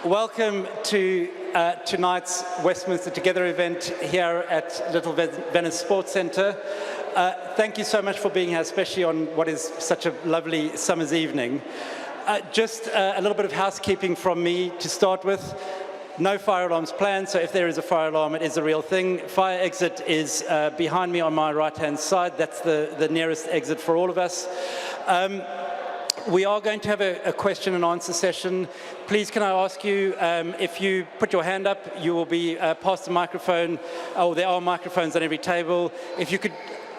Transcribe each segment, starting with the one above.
Welcome to tonight's Westminster Together event here at Little Venice Sports Centre. Thank you so much for being here, especially on what is such a lovely summer's evening. Just a little bit of housekeeping from me to start with. No fire alarms planned, so if there is a fire alarm, it is a real thing. Fire exit is behind me on my right-hand side. That's the nearest exit for all of us. We are going to have a question and answer session. Please can I ask you, if you put your hand up, you will be passed a microphone. Oh, there are microphones on every table. If you could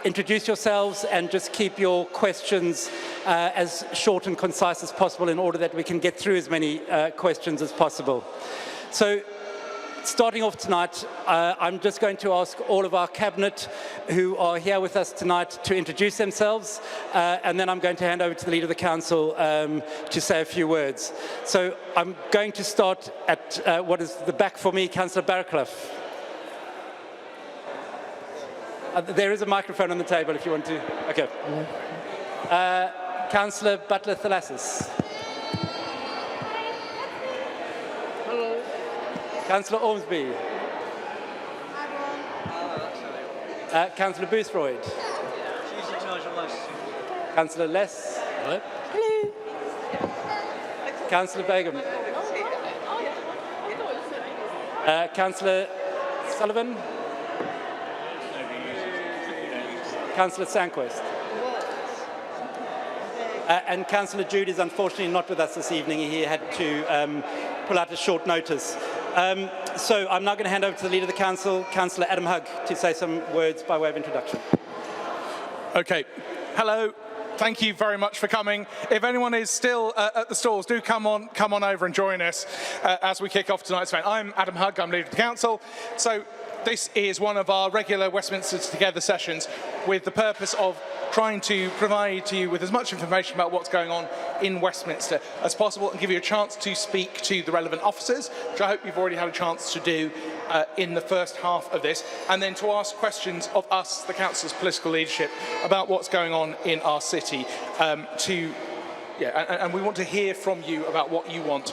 introduce yourselves and just keep your questions as short and concise as possible in order that we can get through as many questions as possible. So, starting off tonight, I'm just going to ask all of our cabinet who are here with us tonight to introduce themselves, and then I'm going to hand over to the Leader of the Council to say a few words. So I'm going to start at what is the back for me, Councillor Barraclough. There is a microphone on the table if you want to. Okay. Councillor Butler-Thalassis. Councillor Ormsby. Councillor Boothroyd. Councillor Less. Hello. Hello. Councillor Begum. Councillor Sullivan. Councillor Sanquest. And Councillor Jude is unfortunately not with us this evening. He had to pull out a short notice. So I'm now going to hand over to the Leader of the Council, Councillor Adam Hugg, to say some words by way of introduction. Okay. Hello. Thank you very much for coming. If anyone is still at the stalls, do come on over and join us as we kick off tonight's event. I'm Adam Hugg. I'm Leader of the Council. So this is one of our regular Westminster Together sessions with the purpose of trying to provide you with as much information about what's going on in Westminster as possible and give you a chance to speak to the relevant officers, which I hope you've already had a chance to do in the first half of this, and then to ask questions of us, the Council's political leadership, about what's going on in our city. And we want to hear from you about what you want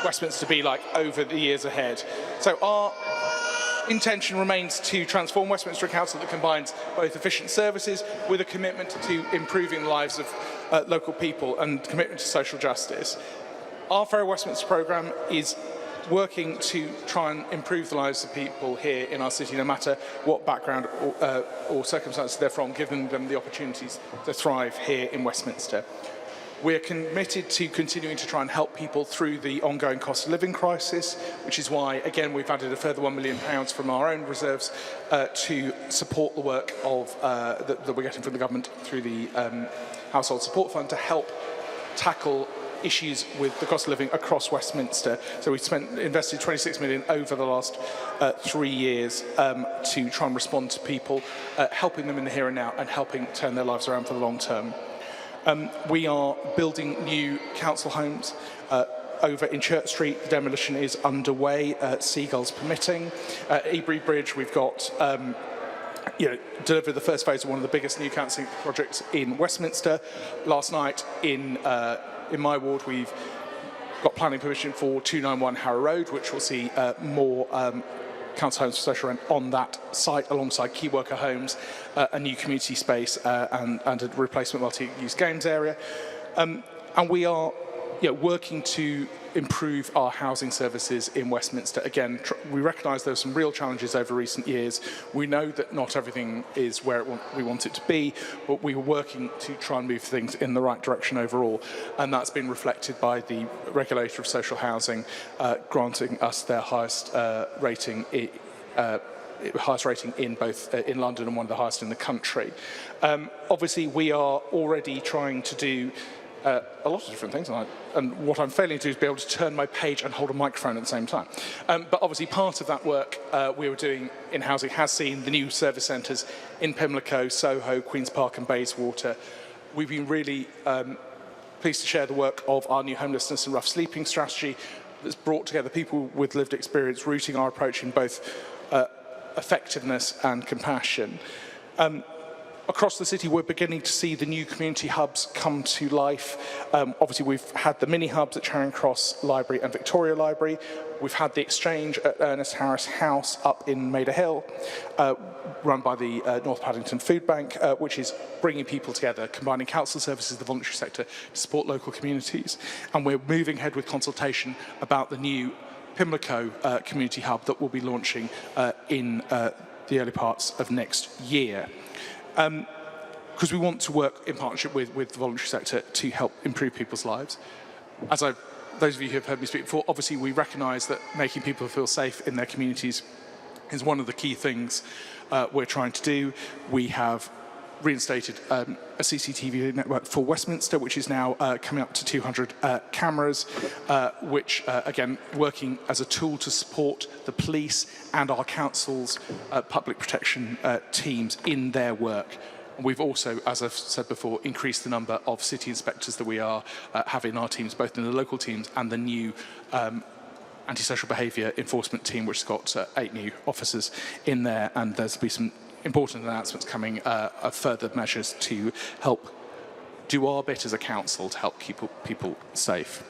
Westminster to be like over the years ahead. So our intention remains to transform Westminster Council that combines both efficient services with a commitment to improving the lives of local people and commitment to social justice. Our Fair Westminster programme is working to try and improve the lives of people here in our city, no matter what background or circumstances they're from, giving them the opportunities to thrive here in Westminster. We're committed to continuing to try and help people through the ongoing cost of living crisis, which is why, again, we've added a further £1 million from our own reserves to support the work of that we're getting from the government through the Household Support Fund to help tackle issues with the cost of living across Westminster. So we've invested 26 million over the last 3 years to try and respond to people, helping them in the here and now and helping turn their lives around for the long term. We are building new council homes over in Church Street. The demolition is underway, seagulls permitting. Ebury Bridge, we've got delivered the first phase of one of the biggest new council projects in Westminster. Last night in my ward, we've got planning permission for 291 Harrow Road, which will see more council homes for social rent on that site, alongside key worker homes, a new community space and a replacement multi-use games area. And we are working to improve our housing services in Westminster. Again, we recognise there are some real challenges over recent years. We know that not everything is where we want it to be, but we are working to try and move things in the right direction overall. And that's been reflected by the Regulator of Social Housing granting us their highest rating in both in London and one of the highest in the country. Obviously, we are already trying to do a lot of different things, and what I'm failing to do is be able to turn my page and hold a microphone at the same time. But obviously part of that work we were doing in housing has seen the new service centres in Pimlico, Soho, Queen's Park and Bayswater. We've been really pleased to share the work of our new homelessness and rough sleeping strategy that's brought together people with lived experience, rooting our approach in both effectiveness and compassion. across the city, we're beginning to see the new community hubs come to life. Obviously, we've had the mini hubs at Charing Cross Library and Victoria Library. We've had the Exchange at Ernest Harris House up in Maida Hill, run by the North Paddington Food Bank, which is bringing people together, combining council services, the voluntary sector, to support local communities. And we're moving ahead with consultation about the new Pimlico community hub that will be launching in the early parts of next year. Because we want to work in partnership with the voluntary sector to help improve people's lives. Those of you who have heard me speak before, obviously we recognise that making people feel safe in their communities is one of the key things we're trying to do. We have reinstated a CCTV network for Westminster, which is now coming up to 200 cameras, which, again, working as a tool to support the police and our council's public protection teams in their work. We've also, as I've said before, increased the number of city inspectors that we are having in our teams, both in the local teams and the new antisocial behaviour enforcement team, which has got 8 new officers in there, and there's be some important announcements coming of further measures to help do our bit as a council to help keep people safe.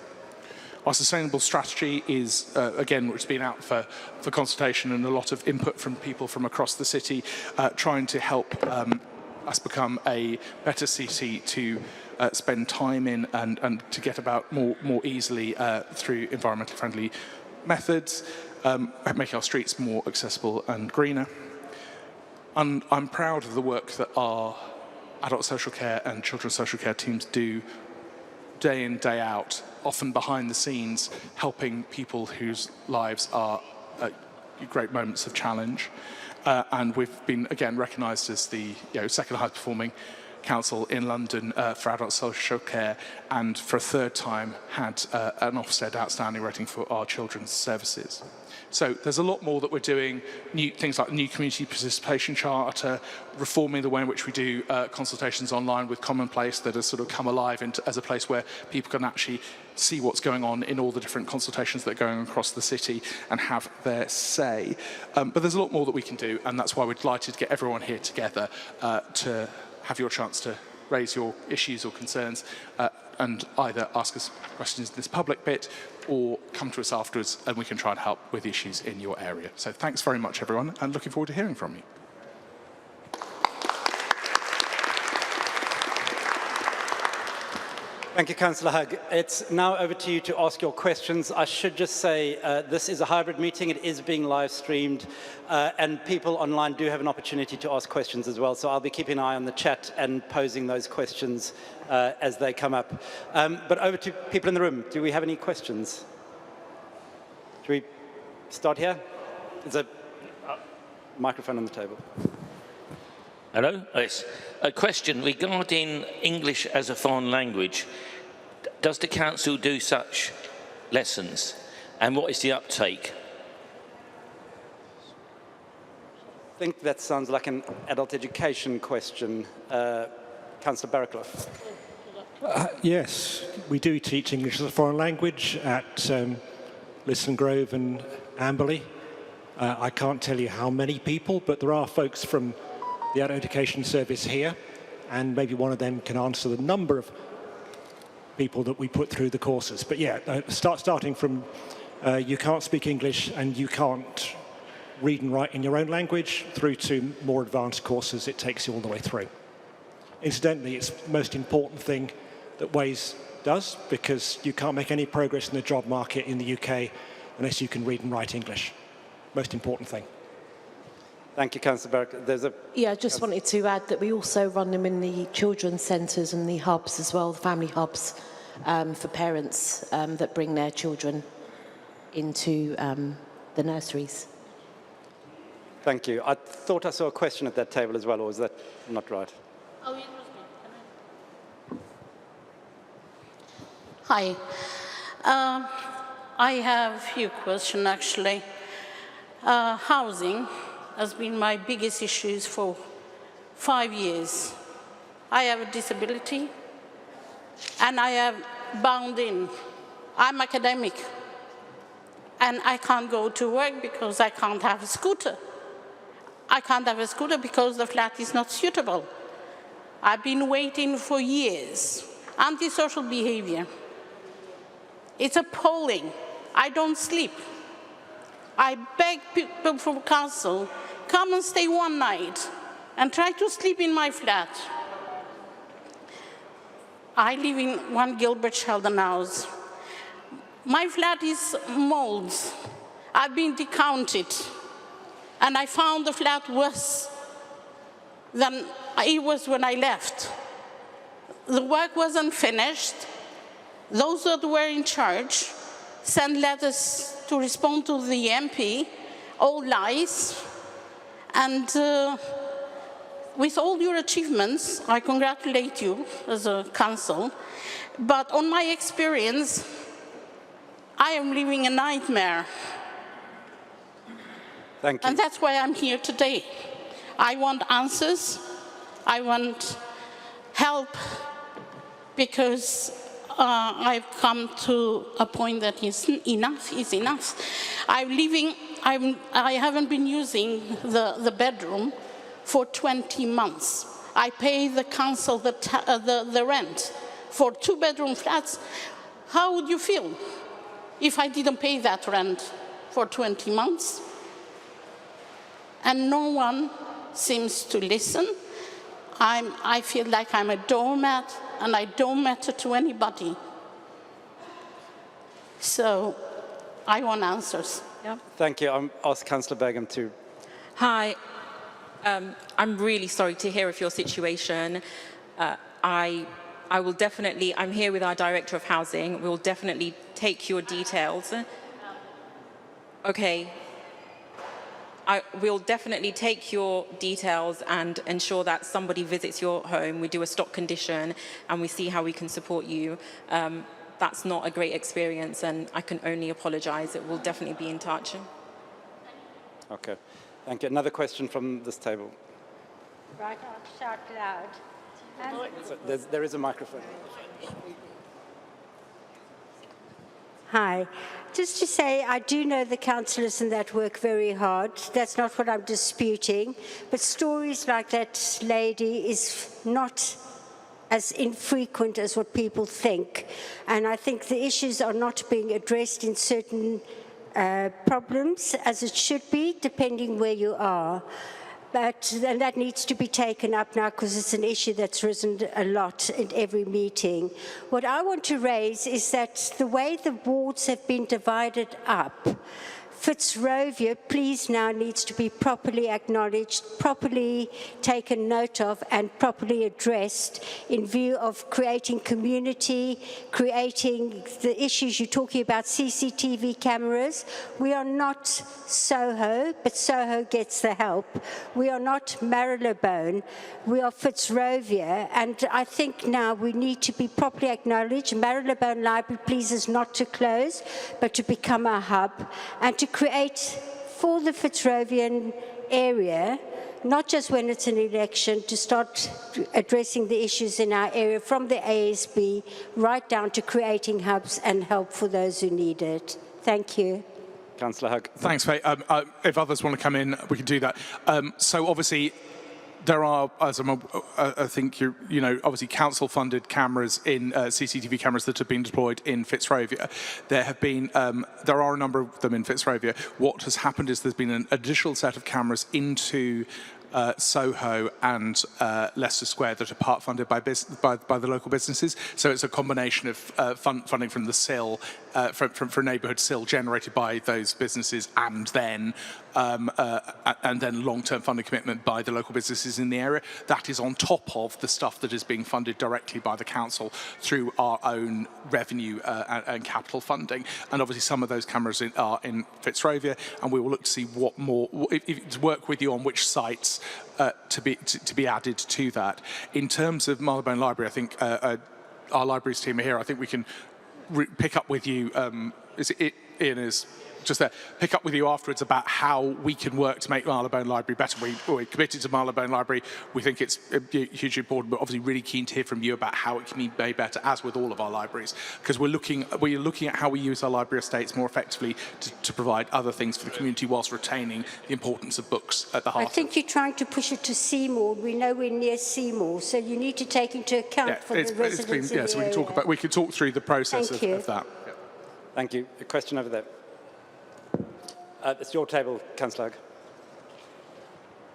Our sustainable strategy is, again, which has been out for consultation and a lot of input from people from across the city, trying to help us become a better city to spend time in and to get about more easily through environmentally friendly methods, making our streets more accessible and greener. And I'm proud of the work that our adult social care and children's social care teams do day in, day out, often behind the scenes, helping people whose lives are at great moments of challenge. And we've been, again, recognised as the second highest performing council in London for adult social care, and for a third time had an Ofsted outstanding rating for our children's services. So there's a lot more that we're doing, things like the new community participation charter, reforming the way in which we do consultations online with Commonplace that has sort of come alive as a place where people can actually see what's going on in all the different consultations that are going across the city and have their say. But there's a lot more that we can do, and that's why we're delighted to get everyone here together to have your chance to raise your issues or concerns and either ask us questions in this public bit or come to us afterwards and we can try and help with issues in your area. So thanks very much, everyone, and looking forward to hearing from you. Thank you, Councillor Hugg. It's now over to you to ask your questions. I should just say this is a hybrid meeting. It is being live streamed, and people online do have an opportunity to ask questions as well. So I'll be keeping an eye on the chat and posing those questions as they come up. But over to people in the room. Do we have any questions? Should we start here? There's a microphone on the table. Hello? Yes. A question regarding English as a foreign language. Does the council do such lessons? And what is the uptake? I think that sounds like an adult education question. Councillor Barraclough. Yes, we do teach English as a foreign language at Lisson Grove and Amberley. I can't tell you how many people, but there are folks from the adult education service here, and maybe one of them can answer the number of people that we put through the courses. But yeah, starting from you can't speak English and you can't read and write in your own language through to more advanced courses, it takes you all the way through. Incidentally, it's the most important thing that Waze does, because you can't make any progress in the job market in the UK unless you can read and write English. Most important thing. Thank you, Councillor Barraclough. There's a... Yeah, I just wanted to add that we also run them in the children's centres and the hubs as well, the family hubs, for parents that bring their children into the nurseries. Thank you. I thought I saw a question at that table as well, or is that not right? Oh, it was me. Hi. I have a few questions, actually. Housing has been my biggest issue for 5 years. I have a disability, and I am bound in. I'm academic, and I can't go to work because I can't have a scooter. I can't have a scooter because the flat is not suitable. I've been waiting for years. Antisocial behavior. It's appalling. I don't sleep. I beg people from council, come and stay one night and try to sleep in my flat. I live in 1 Gilbert Sheldon house. My flat is molds. I've been decounted, and I found the flat worse than it was when I left. The work wasn't finished. Those that were in charge sent letters to respond to the MP, all lies, and with all your achievements, I congratulate you as a council, but on my experience, I am living a nightmare. Thank you. And that's why I'm here today. I want answers, I want help, because I've come to a point that enough is enough. I haven't been using the bedroom for 20 months. I pay the council the rent for 2-bedroom flats. How would you feel if I didn't pay that rent for 20 months? And no one seems to listen. I feel like I'm a doormat, and I don't matter to anybody. So I want answers. Yeah. Thank you. I'm asked Councillor Begum to. Hi. I'm really sorry to hear of your situation. I will definitely, I'm here with our Director of Housing. We'll definitely take your details. Okay. We'll definitely take your details and ensure that somebody visits your home. We do a stock condition and we see how we can support you. That's not a great experience, and I can only apologize. It will definitely be in touch. Okay. Thank you. Another question from this table. Right, I'll shout loud. So there is a microphone. Hi. Just to say, I do know the councillors and that work very hard. That's not what I'm disputing. But stories like that lady is not as infrequent as what people think. And I think the issues are not being addressed in certain problems as it should be, depending where you are. And that needs to be taken up now because it's an issue that's risen a lot in every meeting. What I want to raise is that the way the wards have been divided up, Fitzrovia, please, now needs to be properly acknowledged, properly taken note of, and properly addressed in view of creating community, creating the issues you're talking about, CCTV cameras. We are not Soho, but Soho gets the help. We are not Marylebone, we are Fitzrovia, and I think now we need to be properly acknowledged. Marylebone Library, please, is not to close, but to become a hub, and to create for the Fitzrovian area, not just when it's an election, to start addressing the issues in our area from the ASB right down to creating hubs and help for those who need it. Thank you. Councillor Hugg. Thanks, Faye. If others want to come in, we can do that. So obviously, there are, as I think you know, obviously council-funded cameras in CCTV cameras that have been deployed in Fitzrovia. There are a number of them in Fitzrovia. What has happened is there's been an additional set of cameras into Soho and Leicester Square that are part funded by the local businesses. So it's a combination of funding from the SIL, from neighbourhood SIL generated by those businesses, and then long-term funding commitment by the local businesses in the area. That is on top of the stuff that is being funded directly by the council through our own revenue and capital funding. And obviously some of those cameras are in Fitzrovia, and we will look to see what more, to work with you on which sites to be added to that. In terms of Marylebone Library, I think our libraries team are here. I think we can pick up with you. Ian is just pick up with you afterwards about how we can work to make Marylebone Library better. We're committed to Marylebone Library. We think it's hugely important, but obviously really keen to hear from you about how it can be made better, as with all of our libraries, because we're looking at how we use our library estates more effectively to provide other things for the community whilst retaining the importance of books at the heart. I think you're trying to push it to Seymour. We know we're near Seymour, so you need to take into account for the residents in the so area. we can talk through the process of that. Yeah. Thank you. A question over there. It's your table, Councillor Hugg.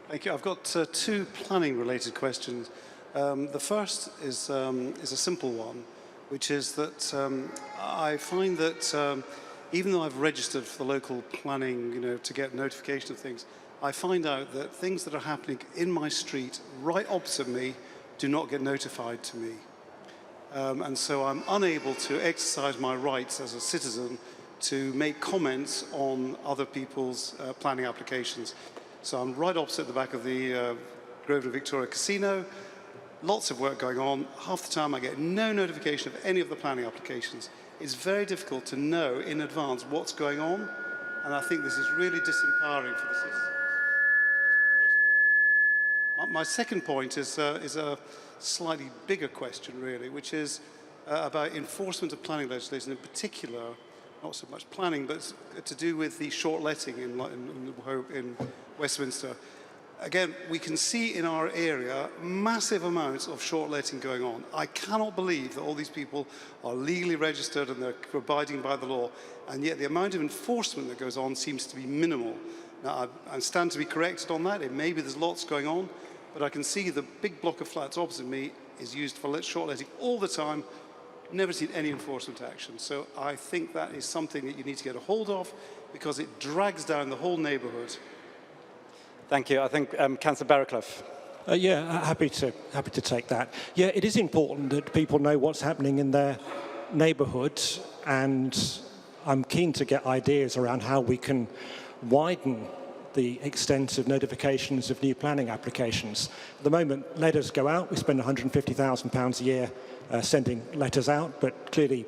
Thank you. I've got two planning-related questions. The first is a simple one, which is that I find that even though I've registered for the local planning, to get notification of things, I find out that things that are happening in my street, right opposite me, do not get notified to me. And so I'm unable to exercise my rights as a citizen to make comments on other people's planning applications. So I'm right opposite the back of the Grosvenor Victoria Casino. Lots of work going on. Half the time I get no notification of any of the planning applications. It's very difficult to know in advance what's going on, and I think this is really disempowering for the citizens. My second point is a slightly bigger question, really, which is about enforcement of planning legislation, in particular, not so much planning, but to do with the short letting in Westminster. Again, we can see in our area massive amounts of short letting going on. I cannot believe that all these people are legally registered and they're abiding by the law, and yet the amount of enforcement that goes on seems to be minimal. Now, I stand to be corrected on that. It may be there's lots going on, but I can see the big block of flats opposite me is used for short letting all the time. Never seen any enforcement action. So I think that is something that you need to get a hold of, because it drags down the whole neighbourhood. Thank you. I think Councillor Barraclough. Yeah, happy to take that. Yeah, it is important that people know what's happening in their neighbourhood, and I'm keen to get ideas around how we can widen the extent of notifications of new planning applications. At the moment, letters go out. We spend £150,000 a year sending letters out, but clearly,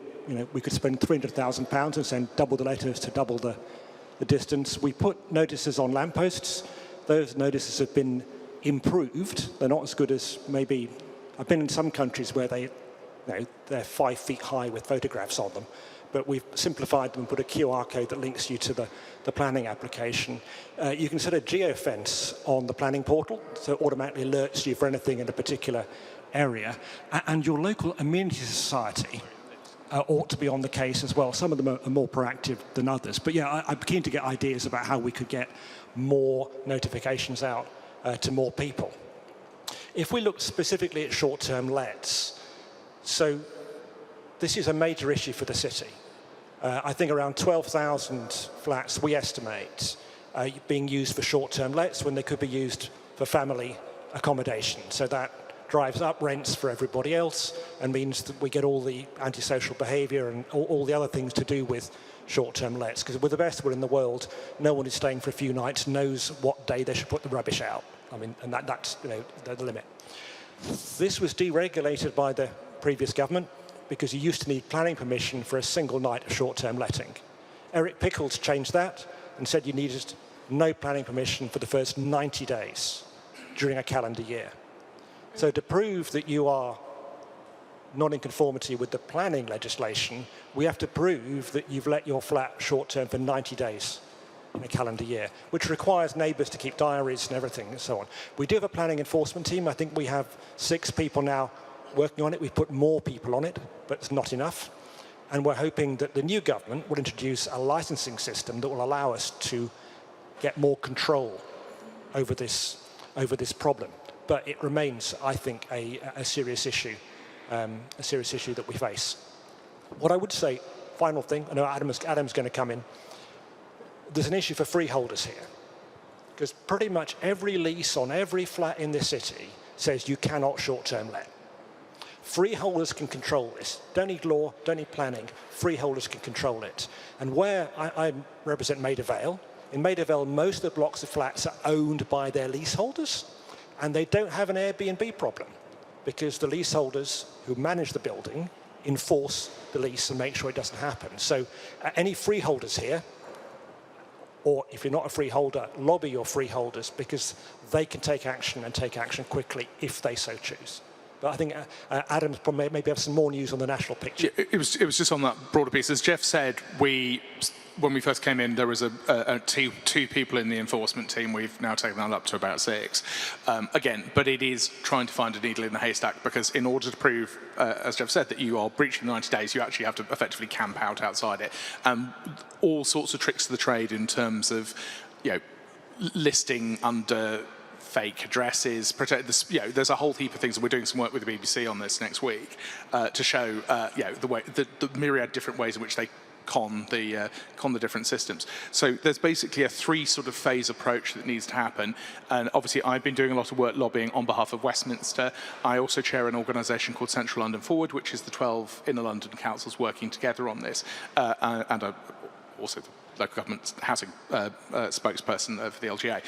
we could spend £300,000 and send double the letters to double the distance. We put notices on lampposts. Those notices have been improved. They're not as good as maybe, I've been in some countries where they're 5 feet high with photographs on them, but we've simplified them and put a QR code that links you to the planning application. You can set a geofence on the planning portal, so it automatically alerts you for anything in a particular area. And your local amenity society ought to be on the case as well. Some of them are more proactive than others. But yeah, I'm keen to get ideas about how we could get more notifications out to more people. If we look specifically at short-term lets, so this is a major issue for the city. I think around 12,000 flats, we estimate, being used for short-term lets when they could be used for family accommodation. So that drives up rents for everybody else and means that we get all the antisocial behaviour and all the other things to do with short-term lets. Because we're the best one in the world. No one who's staying for a few nights knows what day they should put the rubbish out. I mean, and that's the limit. This was deregulated by the previous government because you used to need planning permission for a single night of short-term letting. Eric Pickles changed that and said you needed no planning permission for the first 90 days during a calendar year. So to prove that you are not in conformity with the planning legislation, we have to prove that you've let your flat short-term for 90 days in a calendar year, which requires neighbours to keep diaries and everything and so on. We do have a planning enforcement team. I think we have 6 people now working on it. We've put more people on it, but it's not enough. And we're hoping that the new government will introduce a licensing system that will allow us to get more control over this problem. But it remains, I think, a serious issue that we face. What I would say, final thing, I know Adam's going to come in, there's an issue for freeholders here. Because pretty much every lease on every flat in this city says you cannot short-term let. Freeholders can control this. Don't need law, don't need planning. Freeholders can control it. And where I represent Maida Vale, in Maida Vale, most of the blocks of flats are owned by their leaseholders, and they don't have an Airbnb problem because the leaseholders who manage the building enforce the lease and make sure it doesn't happen. So any freeholders here, or if you're not a freeholder, lobby your freeholders, because they can take action and take action quickly if they so choose. But I think Adam's probably maybe have some more news on the national picture. It was just on that broader piece. As Jeff said, when we first came in, there was two people in the enforcement team. We've now taken that up to about 6. Again, but it is trying to find a needle in the haystack, because in order to prove, as Jeff said, that you are breaching the 90 days, you actually have to effectively camp out outside it. All sorts of tricks of the trade in terms of, listing under fake addresses, protect this. There's a whole heap of things, and we're doing some work with the BBC on this next week to show, the myriad different ways in which they con the different systems. So there's basically a 3 sort of phase approach that needs to happen. And obviously, I've been doing a lot of work lobbying on behalf of Westminster. I also chair an organisation called Central London Forward, which is the 12 inner London councils working together on this, and I'm also the local government housing spokesperson for the LGA.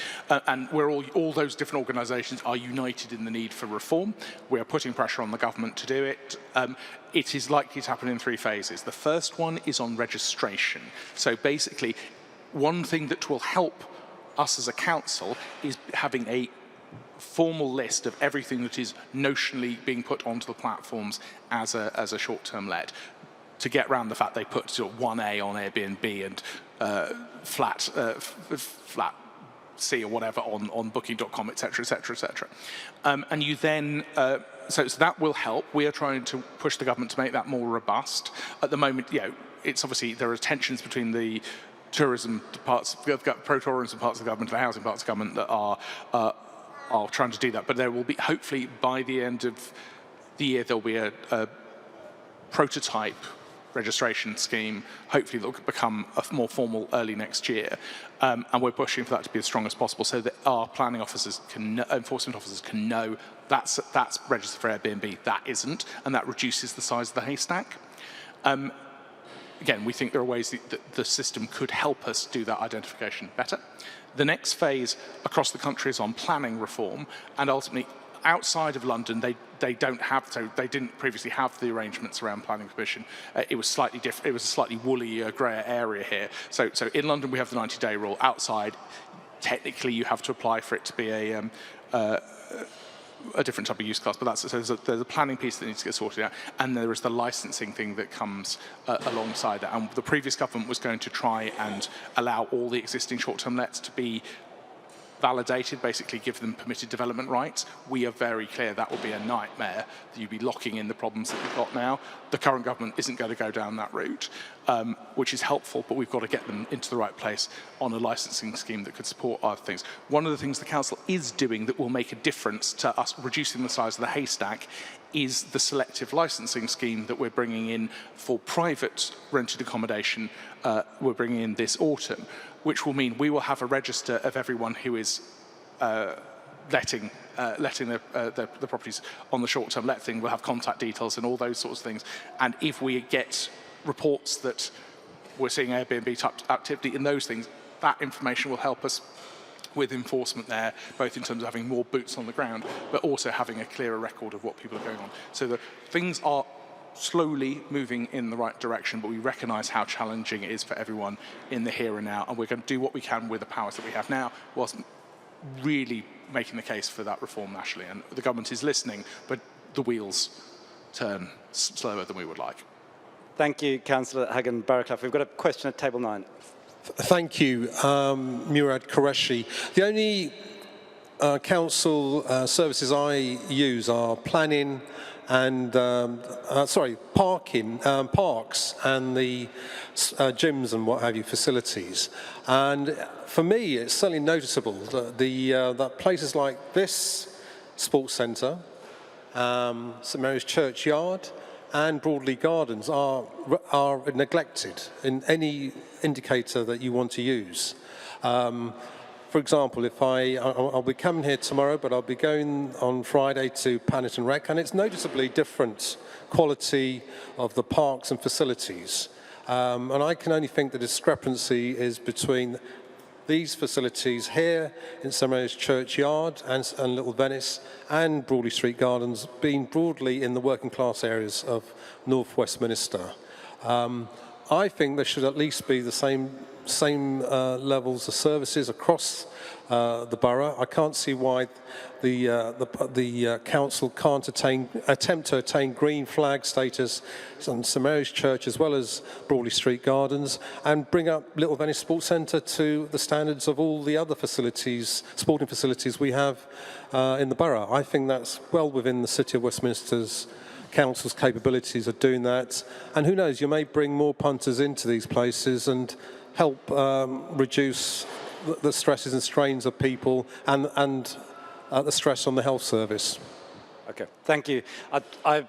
And we're all those different organisations are united in the need for reform. We are putting pressure on the government to do it. It is likely to happen in 3 phases. The first one is on registration. So basically, one thing that will help us as a council is having a formal list of everything that is notionally being put onto the platforms as a short-term let, to get around the fact they put sort of 1A on Airbnb and flat C or whatever on booking.com, etc., etc., etc. And you then, so that will help. We are trying to push the government to make that more robust. At the moment, it's obviously, there are tensions between the tourism parts, pro-tourism parts of the government and the housing parts of government that are trying to do that. But there will be, hopefully, by the end of the year, there'll be a prototype registration scheme. Hopefully that will become a more formal early next year, and we're pushing for that to be as strong as possible, so that our planning officers enforcement officers can know that's registered for Airbnb, that isn't, and that reduces the size of the haystack. Again, we think there are ways that the system could help us do that identification better. The next phase across the country is on planning reform, and ultimately outside of London, they don't have, so they didn't previously have the arrangements around planning permission. It was slightly different. It was a slightly woolly, grayer area here. So in London we have the 90-day rule. Outside, technically you have to apply for it to be a different type of use class, but there's a planning piece that needs to get sorted out, and there is the licensing thing that comes alongside that. And the previous government was going to try and allow all the existing short-term lets to be validated, basically give them permitted development rights. We are very clear that will be a nightmare, that you'd be locking in the problems that we've got now. The current government isn't going to go down that route, which is helpful, but we've got to get them into the right place on a licensing scheme that could support other things. One of the things the council is doing that will make a difference to us reducing the size of the haystack is the selective licensing scheme that we're bringing in for private rented accommodation. We're bringing in this autumn, which will mean we will have a register of everyone who is letting the properties on the short-term let thing. We'll have contact details and all those sorts of things. And if we get reports that we're seeing Airbnb type activity in those things, that information will help us with enforcement there, both in terms of having more boots on the ground, but also having a clearer record of what people are going on. So the things are slowly moving in the right direction, but we recognise how challenging it is for everyone in the here and now, and we're going to do what we can with the powers that we have now, whilst really making the case for that reform nationally. And the government is listening, but the wheels turn slower than we would like. Thank you, Councillor Hagan Barraclough. We've got a question at table 9. Thank you, Murad Qureshi. The only council services I use are planning and parking, parks and the gyms and what have you facilities. And for me, it's certainly noticeable that that places like this sports centre, St Mary's Churchyard, and Broadley Gardens are neglected in any indicator that you want to use. For example, if I'll be coming here tomorrow, but I'll be going on Friday to Paddington Rec, and it's noticeably different quality of the parks and facilities. And I can only think the discrepancy is between these facilities here in St Mary's Churchyard and Little Venice and Broadley Street Gardens being broadly in the working class areas of North Westminster. I think there should at least be the same same levels of services across the borough. I can't see why the council can't attempt to attain green flag status on St Mary's Church as well as Broadley Street Gardens, and bring up Little Venice Sports Centre to the standards of all the other facilities, sporting facilities we have in the borough. I think that's well within the City of Westminster's council's capabilities of doing that. And who knows, you may bring more punters into these places and help reduce the stresses and strains of people and the stress on the health service. Okay, thank you. I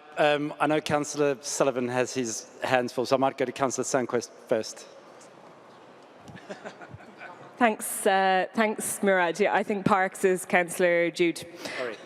know Councillor Sullivan has his hands full, so I might go to Councillor Sandquist first. Thanks, Murad. Yeah, I think Parks is Councillor Jude. Sorry.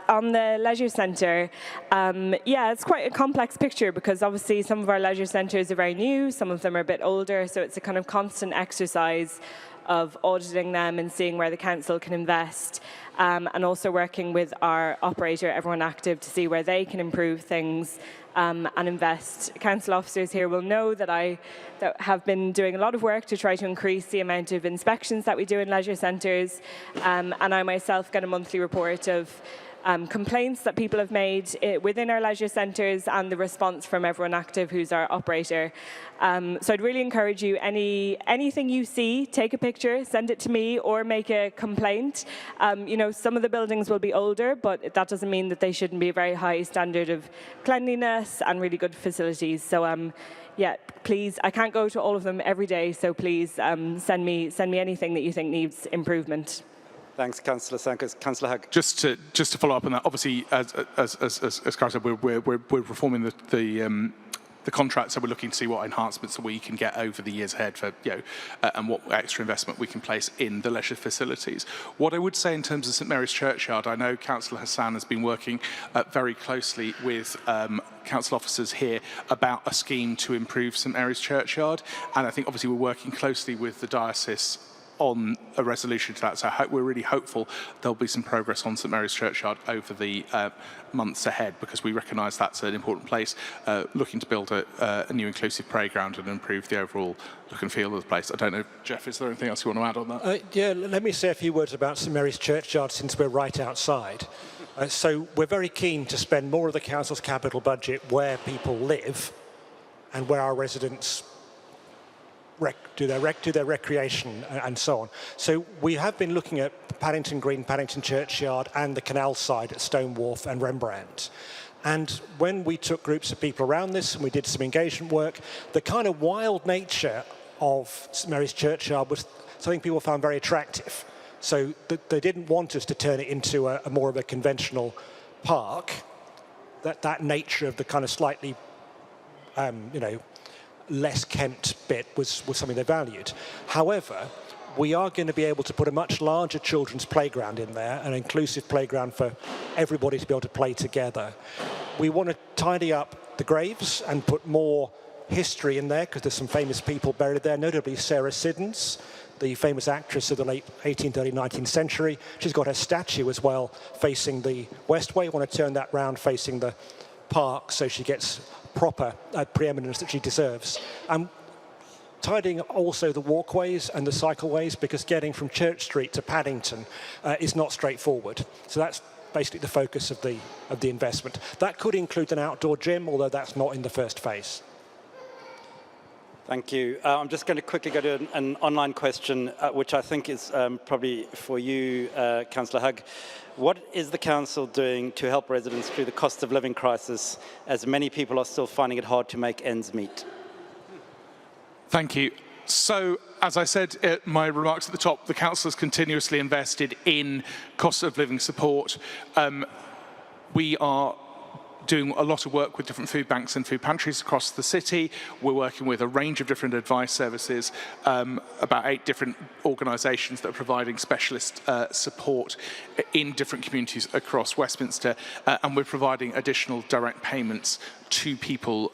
On the leisure centre, yeah, it's quite a complex picture because obviously some of our leisure centres are very new, some of them are a bit older, so it's a kind of constant exercise of auditing them and seeing where the council can invest, and also working with our operator, Everyone Active, to see where they can improve things and invest. Council officers here will know that I have been doing a lot of work to try to increase the amount of inspections that we do in leisure centres, and I myself get a monthly report of complaints that people have made within our leisure centres and the response from Everyone Active, who's our operator. So I'd really encourage you, anything you see, take a picture, send it to me, or make a complaint. You know, some of the buildings will be older, but that doesn't mean that they shouldn't be a very high standard of cleanliness and really good facilities. So yeah, please, I can't go to all of them every day, so please send me anything that you think needs improvement. Thanks, Councillor Sandquist. Councillor Hugg. Just to follow up on that, obviously, as Cara said, we're reforming the contract, so we're looking to see what enhancements we can get over the years ahead for, and what extra investment we can place in the leisure facilities. What I would say in terms of St Mary's Churchyard, I know Councillor Hassan has been working very closely with council officers here about a scheme to improve St Mary's Churchyard, and I think obviously we're working closely with the diocese on a resolution to that, so we're really hopeful there'll be some progress on St Mary's Churchyard over the months ahead, because we recognise that's an important place, looking to build a new inclusive playground and improve the overall look and feel of the place. I don't know, Jeff, is there anything else you want to add on that? Yeah, let me say a few words about St Mary's Churchyard since we're right outside. So we're very keen to spend more of the council's capital budget where people live and where our residents do their recreation and so on. So we have been looking at Paddington Green, Paddington Churchyard and the canal side at Stone Wharf and Rembrandt. And when we took groups of people around this and we did some engagement work, the kind of wild nature of St Mary's Churchyard was something people found very attractive. So they didn't want us to turn it into a more of a conventional park. That nature of the kind of slightly, less kempt bit was something they valued. However, we are going to be able to put a much larger children's playground in there, an inclusive playground for everybody to be able to play together. We want to tidy up the graves and put more history in there, because there's some famous people buried there, notably Sarah Siddons, the famous actress of the late 18th, early 19th century. She's got her statue as well facing the west way. We want to turn that round facing the park so she gets proper preeminence that she deserves. Tidying up also the walkways and the cycleways, because getting from Church Street to Paddington is not straightforward. So that's basically the focus of the investment. That could include an outdoor gym, although that's not in the first phase. Thank you. I'm just going to quickly go to an online question, which I think is probably for you, Councillor Hugg. What is the council doing to help residents through the cost of living crisis, as many people are still finding it hard to make ends meet? Thank you. So, as I said in my remarks at the top, the council has continuously invested in cost of living support. We are doing a lot of work with different food banks and food pantries across the city. We're working with a range of different advice services, about 8 different organisations that are providing specialist support in different communities across Westminster, and we're providing additional direct payments to people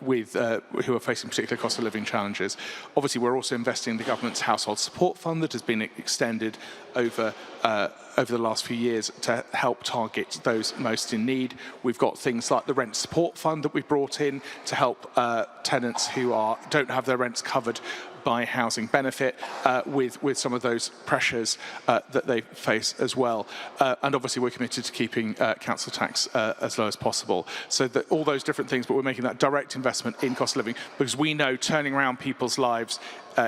who are facing particular cost of living challenges. Obviously, we're also investing in the government's household support fund that has been extended over the last few years to help target those most in need. We've got things like the rent support fund that we've brought in to help tenants who don't have their rents covered by housing benefit with some of those pressures that they face as well. And obviously we're committed to keeping council tax as low as possible. So that all those different things, but we're making that direct investment in cost of living because we know turning around people's lives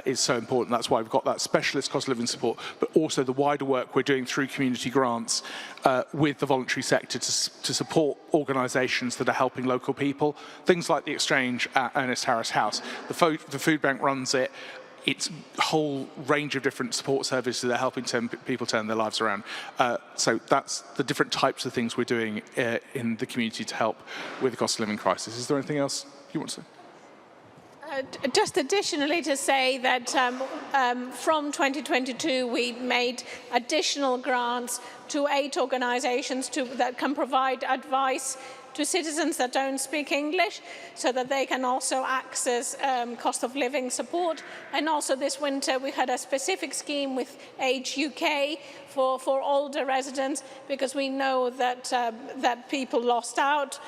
is so important. That's why we've got that specialist cost of living support, but also the wider work we're doing through community grants with the voluntary sector to support organisations that are helping local people. Things like the Exchange at Ernest Harris House. The food bank runs it. It's a whole range of different support services that are helping people turn their lives around. So that's the different types of things we're doing in the community to help with the cost of living crisis. Is there anything else you want to say? Just additionally to say that from 2022 we made additional grants to 8 organisations that can provide advice to citizens that don't speak English so that they can also access cost of living support. And also this winter we had a specific scheme with Age UK for older residents because we know that, that people lost out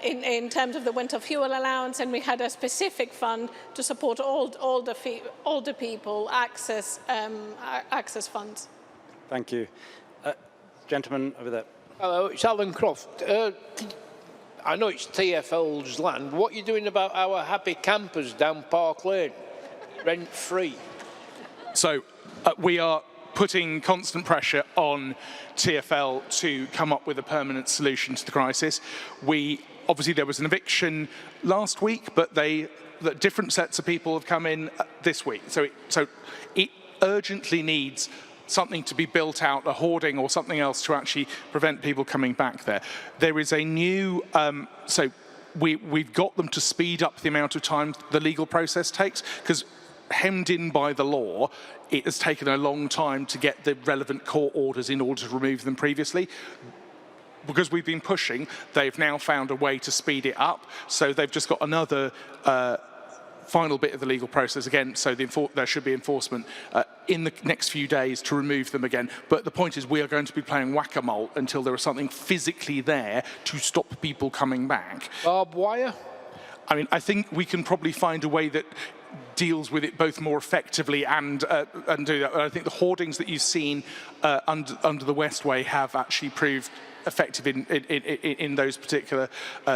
in terms of the winter fuel allowance, and we had a specific fund to support older people access funds. Thank you. Gentleman over there. Hello, it's Alan Croft. I know it's TfL's land. What are you doing about our happy campers down Park Lane, rent-free? So we are putting constant pressure on TfL to come up with a permanent solution to the crisis. Obviously there was an eviction last week, but different sets of people have come in this week. So it urgently needs something to be built out, a hoarding or something else to actually prevent people coming back there. There is a new, we've got them to speed up the amount of time the legal process takes, because hemmed in by the law, it has taken a long time to get the relevant court orders in order to remove them previously. Because we've been pushing, they've now found a way to speed it up. So they've just got another final bit of the legal process again, so there should be enforcement in the next few days to remove them again. But the point is we are going to be playing whack-a-mole until there is something physically there to stop people coming back. Barbed wire? I mean, I think we can probably find a way that deals with it both more effectively and do that. I think the hoardings that you've seen under the Westway have actually proved effective in those particular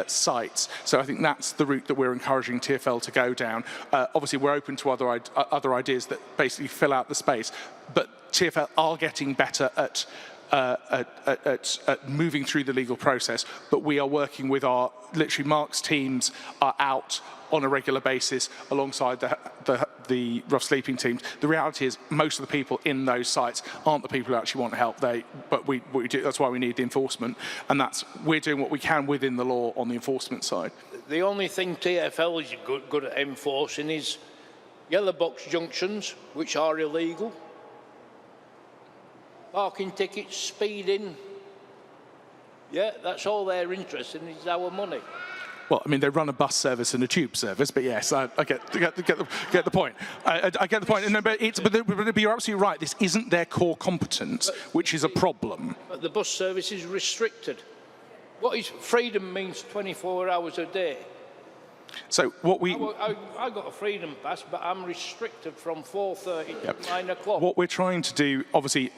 sites. So I think that's the route that we're encouraging TfL to go down. Obviously, we're open to other ideas that basically fill out the space, but TfL are getting better at moving through the legal process, but we are working with literally Mark's teams are out on a regular basis alongside the rough sleeping teams. The reality is most of the people in those sites aren't the people who actually want help. But we do, that's why we need the enforcement, and we're doing what we can within the law on the enforcement side. The only thing TfL is good at enforcing is yellow box junctions, which are illegal, parking tickets, speeding. Yeah, that's all they're interested in is our money. Well, I mean, they run a bus service and a tube service, but yes, I get the point. I get the point. No, but you're absolutely right. This isn't their core competence, which is a problem. But the bus service is restricted. What is freedom means 24 hours a day. So what I got a freedom pass, but I'm restricted from 4:30 to 9 o'clock. What we're trying to do, obviously,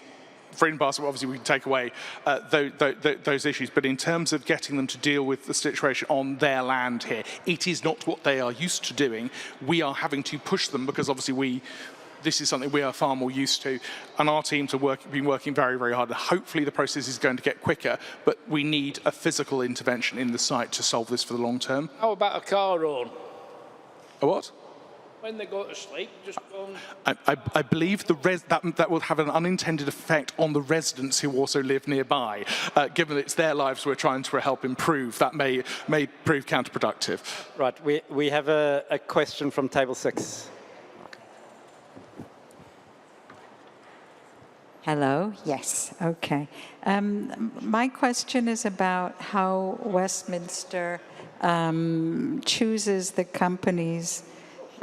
freedom pass, obviously we can take away those issues, but in terms of getting them to deal with the situation on their land here, it is not what they are used to doing. We are having to push them because obviously this is something we are far more used to, and our teams have been working very, very hard. Hopefully the process is going to get quicker, but we need a physical intervention in the site to solve this for the long term. How about a car horn? A what? When they go to sleep, just go on. I believe that will have an unintended effect on the residents who also live nearby. Given it's their lives we're trying to help improve, that may prove counterproductive. Right, we have a question from table 6. Hello, yes, okay. My question is about how Westminster chooses the companies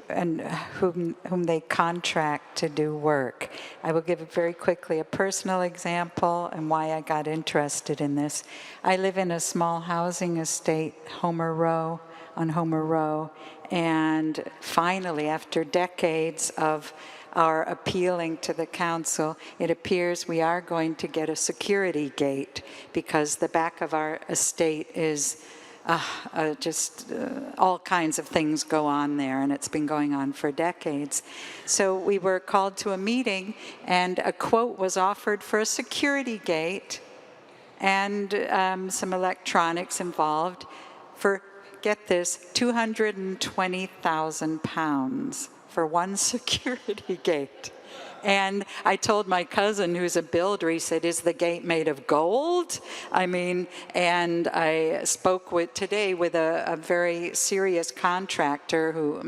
and whom they contract to do work. I will give very quickly a personal example and why I got interested in this. I live in a small housing estate, on Homer Row, and finally, after decades of our appealing to the council, it appears we are going to get a security gate because the back of our estate is all kinds of things go on there, and it's been going on for decades. So we were called to a meeting, and a quote was offered for a security gate and some electronics involved for, get this, £220,000 for one security gate. And I told my cousin, who's a builder, he said, is the gate made of gold? I mean, and I spoke today with a very serious contractor who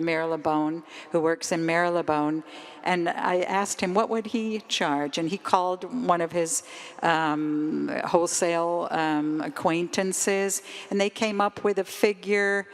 works in Marylebone, and I asked him, what would he charge? And he called one of his wholesale acquaintances, and they came up with a figure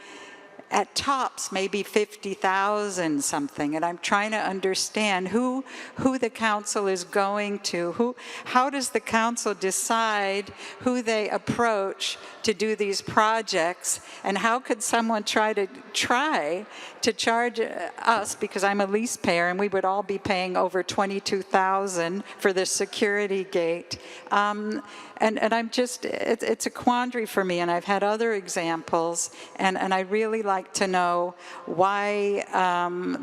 at tops, maybe 50,000 something, and I'm trying to understand who the council is going to. How does the council decide who they approach to do these projects, and how could someone try to charge us, because I'm a lease payer, and we would all be paying over $22,000 for the security gate. And I'm just, it's a quandary for me, and I've had other examples, and I really like to know why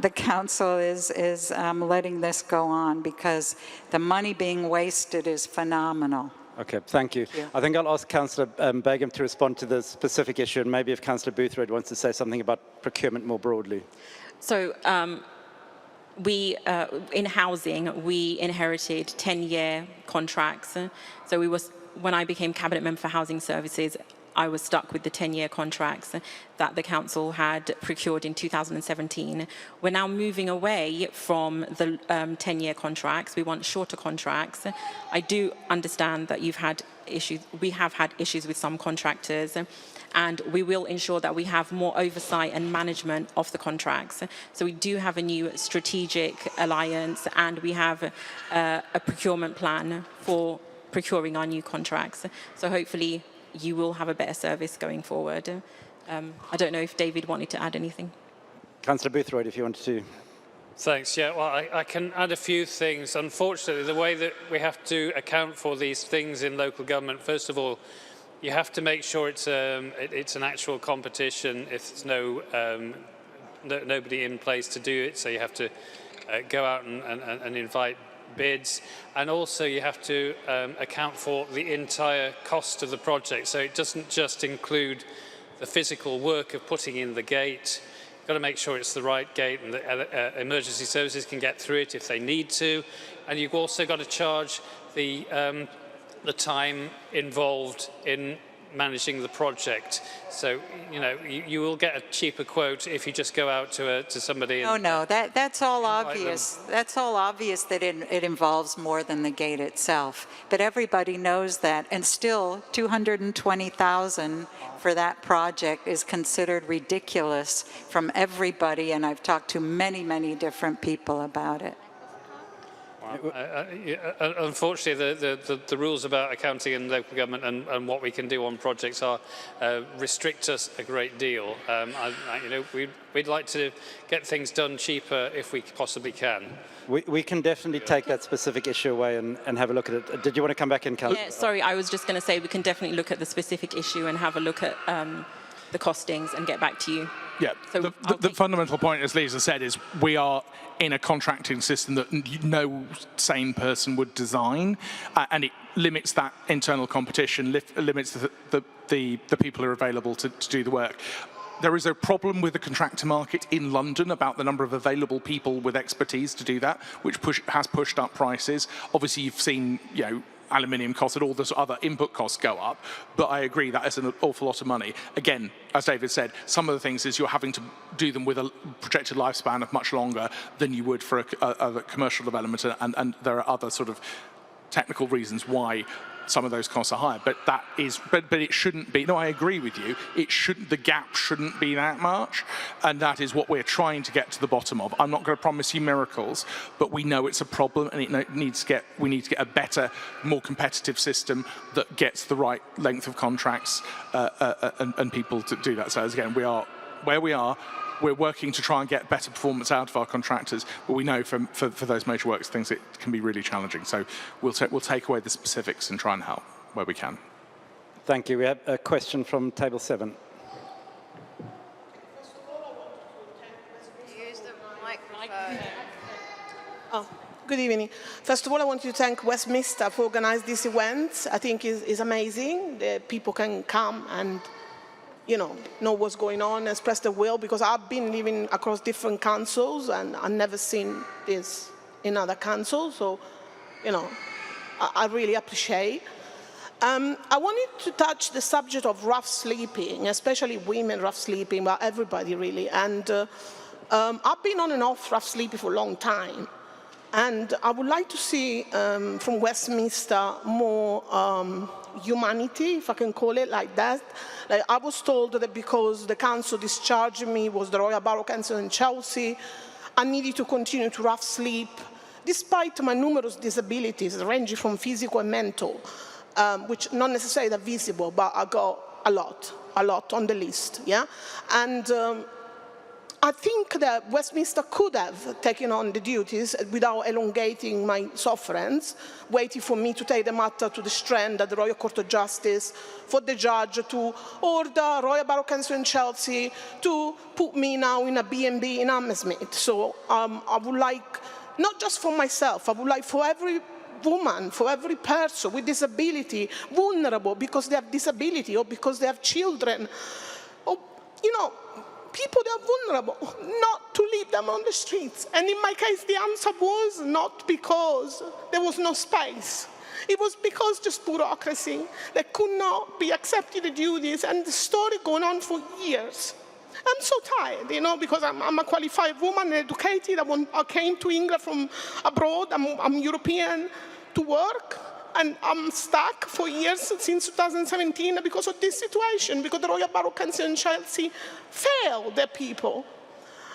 the council is letting this go on, because the money being wasted is phenomenal. Okay, thank you. I think I'll ask Councillor Begum to respond to the specific issue, and maybe if Councillor Boothroyd wants to say something about procurement more broadly. So we, in housing, we inherited 10-year contracts. So when I became Cabinet Member for Housing Services, I was stuck with the 10-year contracts that the council had procured in 2017. We're now moving away from the 10-year contracts. We want shorter contracts. I do understand that you've had issues. We have had issues with some contractors, and we will ensure that we have more oversight and management of the contracts. So we do have a new strategic alliance, and we have a procurement plan for procuring our new contracts. So hopefully you will have a better service going forward. I don't know if David wanted to add anything. Councillor Boothroyd, if you wanted to. Thanks. Yeah, well, I can add a few things. Unfortunately, the way that we have to account for these things in local government, first of all, you have to make sure it's an actual competition if there's nobody in place to do it. So you have to go out and invite bids, and also you have to account for the entire cost of the project. So it doesn't just include the physical work of putting in the gate. You've got to make sure it's the right gate, and the emergency services can get through it if they need to. And you've also got to charge the time involved in managing the project. So, you know, you will get a cheaper quote if you just go out to somebody. No, that's all obvious. That's all obvious that it involves more than the gate itself. But everybody knows that, and still $220,000 for that project is considered ridiculous from everybody, and I've talked to many, many different people about it. Unfortunately, the rules about accounting in local government and what we can do on projects restrict us a great deal. We'd like to get things done cheaper if we possibly can. We can definitely take that specific issue away and have a look at it. Did you want to come back in, Councillor? Yeah, sorry, I was just going to say we can definitely look at the specific issue and have a look at the costings and get back to you. Yeah, so the fundamental point, as Lisa said, is we are in a contracting system that no sane person would design, and it limits that internal competition, limits the people who are available to do the work. There is a problem with the contractor market in London about the number of available people with expertise to do that, which has pushed up prices. Obviously, you've seen, aluminium costs and all those other input costs go up, but I agree that is an awful lot of money. Again, as David said, some of the things is you're having to do them with a projected lifespan of much longer than you would for a commercial development, and there are other sort of technical reasons why some of those costs are higher. But that is, but it shouldn't be. No, I agree with you. It shouldn't. The gap shouldn't be that much, and that is what we're trying to get to the bottom of. I'm not going to promise you miracles, but we know it's a problem, and we need to get a better, more competitive system that gets the right length of contracts and people to do that. So as again, we are where we are. We're working to try and get better performance out of our contractors, but we know for those major works things it can be really challenging. So we'll take away the specifics and try and help where we can. Thank you. We have a question from table 7. Use the microphone. Oh, good evening. First of all, I want to thank Westminster for organising this event. I think it's amazing that people can come and know what's going on, express their will, because I've been living across different councils and I've never seen this in other councils. So, I really appreciate. I wanted to touch the subject of rough sleeping, especially women rough sleeping, but everybody really. And I've been on and off rough sleeping for a long time. And I would like to see from Westminster more humanity, if I can call it like that. Like, I was told that because the council discharged me was the Royal Borough Council in Chelsea, I needed to continue to rough sleep, despite my numerous disabilities ranging from physical and mental, which not necessarily are visible, but I got a lot on the list, yeah? And I think that Westminster could have taken on the duties without elongating my sufferance, waiting for me to take the matter to the Strand at the Royal Court of Justice, for the judge to order Royal Borough Council in Chelsea to put me now in a B&B in Hammersmith. So I would like, not just for myself, I would like for every woman, for every person with disability, vulnerable because they have disability or because they have children, or, people that are vulnerable, not to leave them on the streets. And in my case, the answer was not because there was no space. It was because just bureaucracy that could not be accepted the duties, and the story going on for years. I'm so tired, because I'm a qualified woman, educated. I came to England from abroad. I'm European to work. And I'm stuck for years since 2017 because of this situation, because the Royal Borough Council in Chelsea failed their people.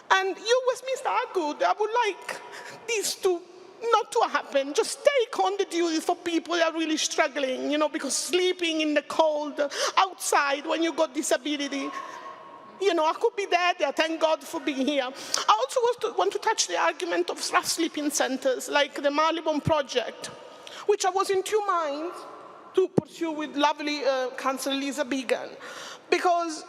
And you, Westminster, are good. I would like this not to happen. Just take on the duties for people that are really struggling, because sleeping in the cold outside when you got disability, I could be there. Thank God for being here. I also want to touch the argument of rough sleeping centres, like the Marylebone project, which I was in two minds to pursue with lovely Councillor Lisa Began, because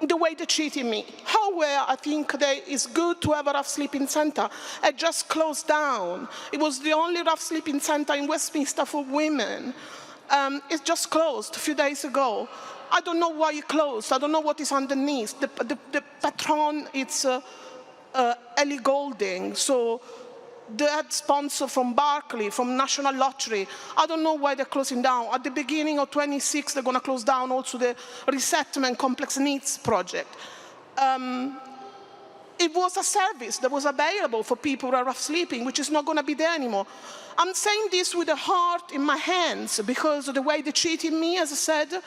the way they treated me. However, I think that it's good to have a rough sleeping centre. It just closed down. It was the only rough sleeping centre in Westminster for women. It just closed a few days ago. I don't know why it closed. I don't know what is underneath. The patron, it's Ellie Goulding. So the head sponsor from Barclays, from National Lottery. I don't know why they're closing down. At the beginning of 26, they're going to close down also the resettlement complex needs project. It was a service that was available for people who are rough sleeping, which is not going to be there anymore. I'm saying this with a heart in my hands because of the way they treated me, as I said.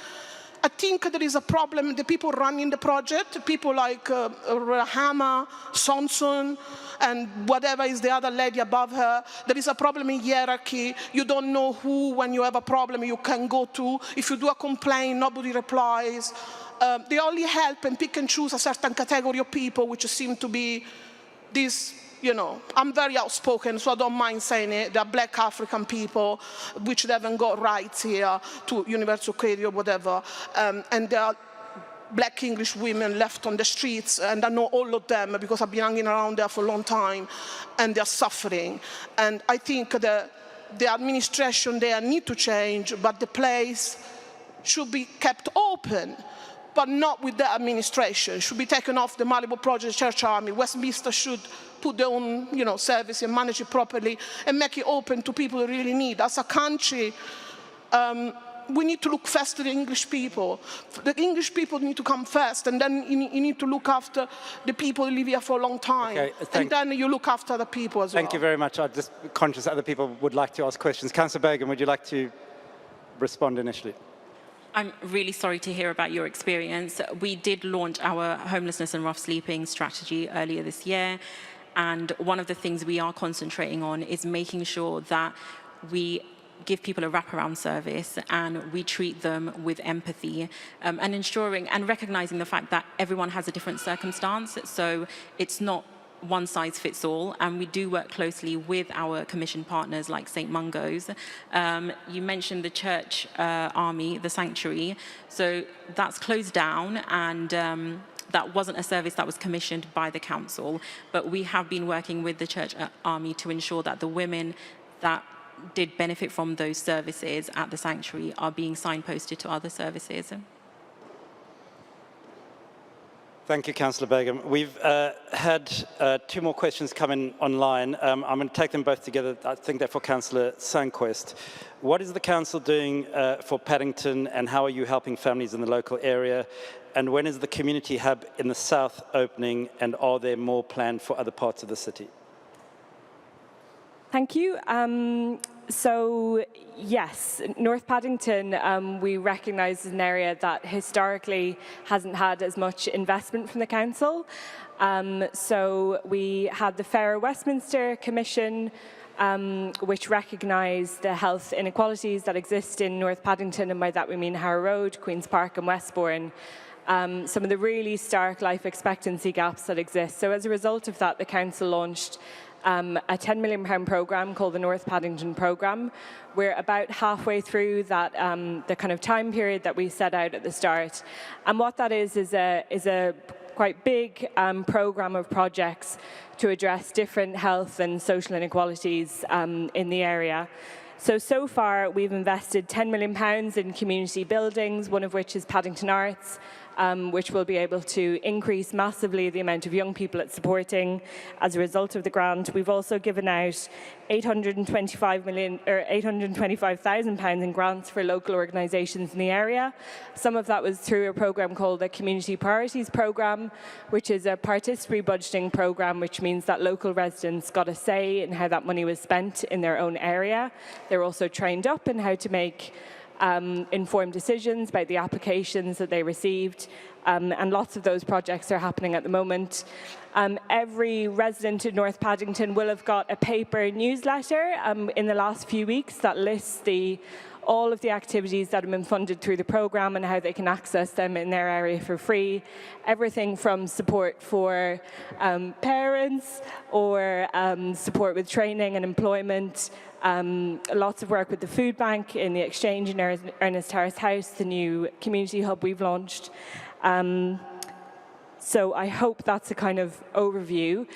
I think there is a problem. The people running the project, people like Rahama, Sonson, and whatever is the other lady above her, there is a problem in hierarchy. You don't know who, when you have a problem, you can go to. If you do a complaint, nobody replies. They only help and pick and choose a certain category of people, which seem to be this, I'm very outspoken, so I don't mind saying it. They're black African people, which they haven't got rights here to universal credit or whatever. And there are black English women left on the streets, and I know all of them because I've been hanging around there for a long time, and they're suffering. And I think that the administration there need to change, but the place should be kept open, but not with the administration. Should be taken off the Marylebone Project, Church Army. Westminster should put their own, service and manage it properly and make it open to people who really need. As a country, we need to look first to the English people. The English people need to come first, and then you need to look after the people who live here for a long time. Okay, and then you look after the people as well. Thank you very much. I'm just conscious other people would like to ask questions. Councillor Begum, would you like to respond initially. I'm really sorry to hear about your experience. We did launch our homelessness and rough sleeping strategy earlier this year. And one of the things we are concentrating on is making sure that we give people a wraparound service and we treat them with empathy, and ensuring and recognizing the fact that everyone has a different circumstance. So it's not one size fits all, and we do work closely with our commission partners like St. Mungo's. You mentioned the church army, the sanctuary, so that's closed down, and that wasn't a service that was commissioned by the council, but we have been working with the church army to ensure that the women that did benefit from those services at the sanctuary are being signposted to other services. Thank you, Councillor Begum. We've had two more questions come in online. I'm going to take them both together. I think they're for Councillor Sandquist. What is the council doing for Paddington, and how are you helping families in the local area? And when is the community hub in the south opening, and are there more planned for other parts of the city? Thank you. So, yes, North Paddington, we recognise as an area that historically hasn't had as much investment from the council. So we had the Fair Westminster Commission, which recognised the health inequalities that exist in North Paddington, and by that we mean Harrow Road, Queen's Park and Westbourne. Some of the really stark life expectancy gaps that exist. So as a result of that, the council launched a £10 million programme called the North Paddington programme. We're about halfway through that, the kind of time period that we set out at the start. And what that is a quite big programme of projects to address different health and social inequalities in the area. So far, we've invested £10 million in community buildings, one of which is Paddington Arts, which will be able to increase massively the amount of young people it's supporting as a result of the grant. We've also given out £825,000 in grants for local organisations in the area. Some of that was through a programme called the Community Priorities Programme, which is a participatory budgeting programme, which means that local residents got a say in how that money was spent in their own area. They're also trained up in how to make informed decisions about the applications that they received, and lots of those projects are happening at the moment. Every resident in North Paddington will have got a paper newsletter in the last few weeks that lists all of the activities that have been funded through the programme and how they can access them in their area for free. Everything from support for parents or support with training and employment. Lots of work with the food bank in the Exchange in Ernest Harris House, the new community hub we've launched. So I hope that's a kind of overview.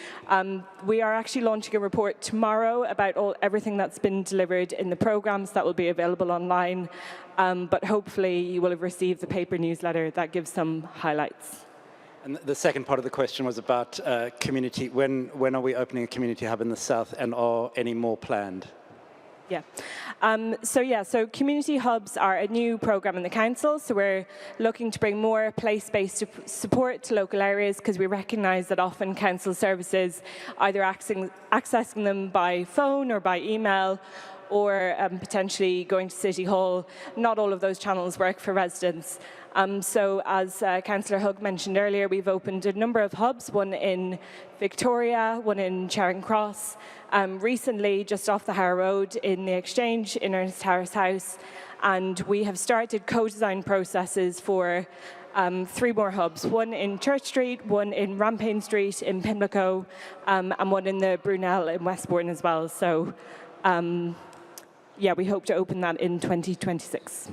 We are actually launching a report tomorrow about everything that's been delivered in the programmes that will be available online. But hopefully you will have received the paper newsletter that gives some highlights. And the second part of the question was about community. When are we opening a community hub in the south, and are any more planned? Yeah. So community hubs are a new programme in the council. So we're looking to bring more place-based support to local areas, because we recognise that often council services, either accessing them by phone or by email, or potentially going to City Hall, not all of those channels work for residents. So as Councillor Hugg mentioned earlier, we've opened a number of hubs, one in Victoria, one in Charing Cross, recently just off the Harrow Road in the Exchange in Ernest Harris House, and we have started co-design processes for 3 more hubs, one in Church Street, one in Rampayne Street in Pimlico, and one in the Brunel in Westbourne as well. So yeah, we hope to open that in 2026.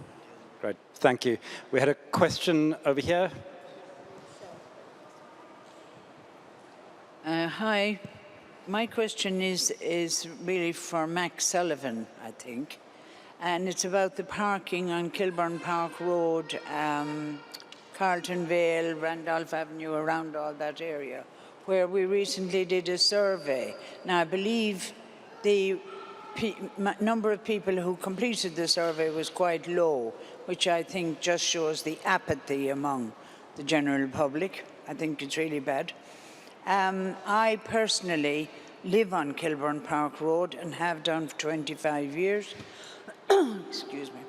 Great, thank you. We had a question over here. Hi, my question is really for Max Sullivan, I think, and it's about the parking on Kilburn Park Road, Carlton Vale, Randolph Avenue, around all that area, where we recently did a survey. Now, I believe the number of people who completed the survey was quite low, which I think just shows the apathy among the general public. I think it's really bad. I personally live on Kilburn Park Road and have done for 25 years. Excuse me.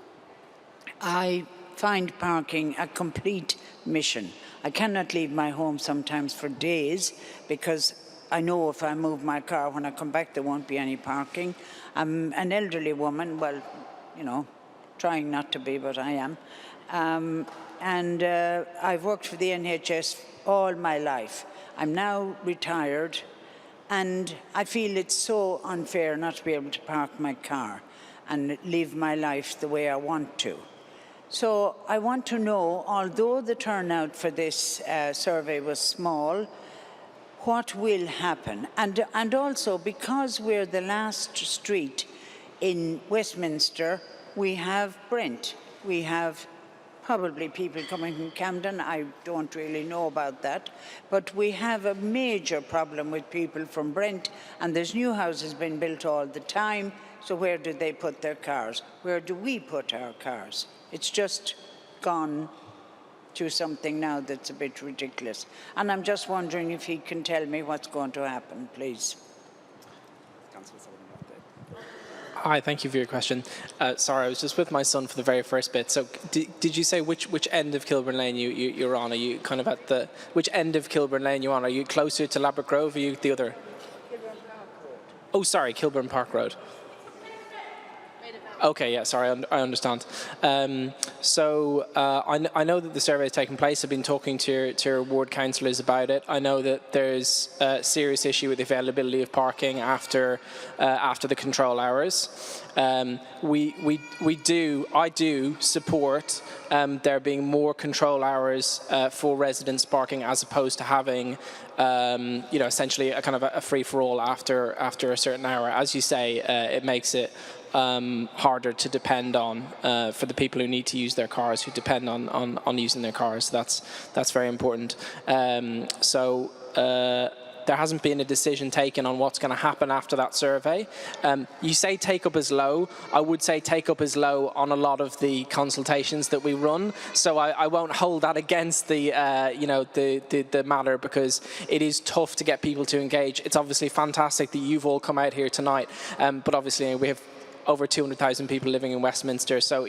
I find parking a complete mission. I cannot leave my home sometimes for days because I know if I move my car, when I come back, there won't be any parking. I'm an elderly woman, well, you know, trying not to be, but I am. I've worked for the NHS all my life. I'm now retired, and I feel it's so unfair not to be able to park my car and live my life the way I want to. So I want to know, although the turnout for this survey was small, what will happen? And also, because we're the last street in Westminster, we have Brent. We have probably people coming from Camden. I don't really know about that. But we have a major problem with people from Brent, and there's new houses being built all the time. So where do they put their cars? Where do we put our cars? It's just gone to something now that's a bit ridiculous. And I'm just wondering if he can tell me what's going to happen, please. Hi, thank you for your question. Sorry, I was just with my son for the very first bit. So did you say which end of Kilburn Lane you're on? Are you kind of at the, which end of Kilburn Lane you're on? Are you closer to Ladbroke Grove or are you the other? Kilburn Park Road. Oh, sorry, Kilburn Park Road. Okay, yeah, sorry, I understand. I know that the survey has taken place. I've been talking to your ward councillors about it. I know that there's a serious issue with the availability of parking after the control hours. I do support there being more control hours for residents parking as opposed to having essentially a kind of a free-for-all after a certain hour. As you say, it makes it harder to depend on for the people who need to use their cars, who depend on using their cars. That's very important. There hasn't been a decision taken on what's going to happen after that survey. You say take-up is low. I would say take-up is low on a lot of the consultations that we run. So I won't hold that against the matter, because it is tough to get people to engage. It's obviously fantastic that you've all come out here tonight, but obviously we have over 200,000 people living in Westminster, so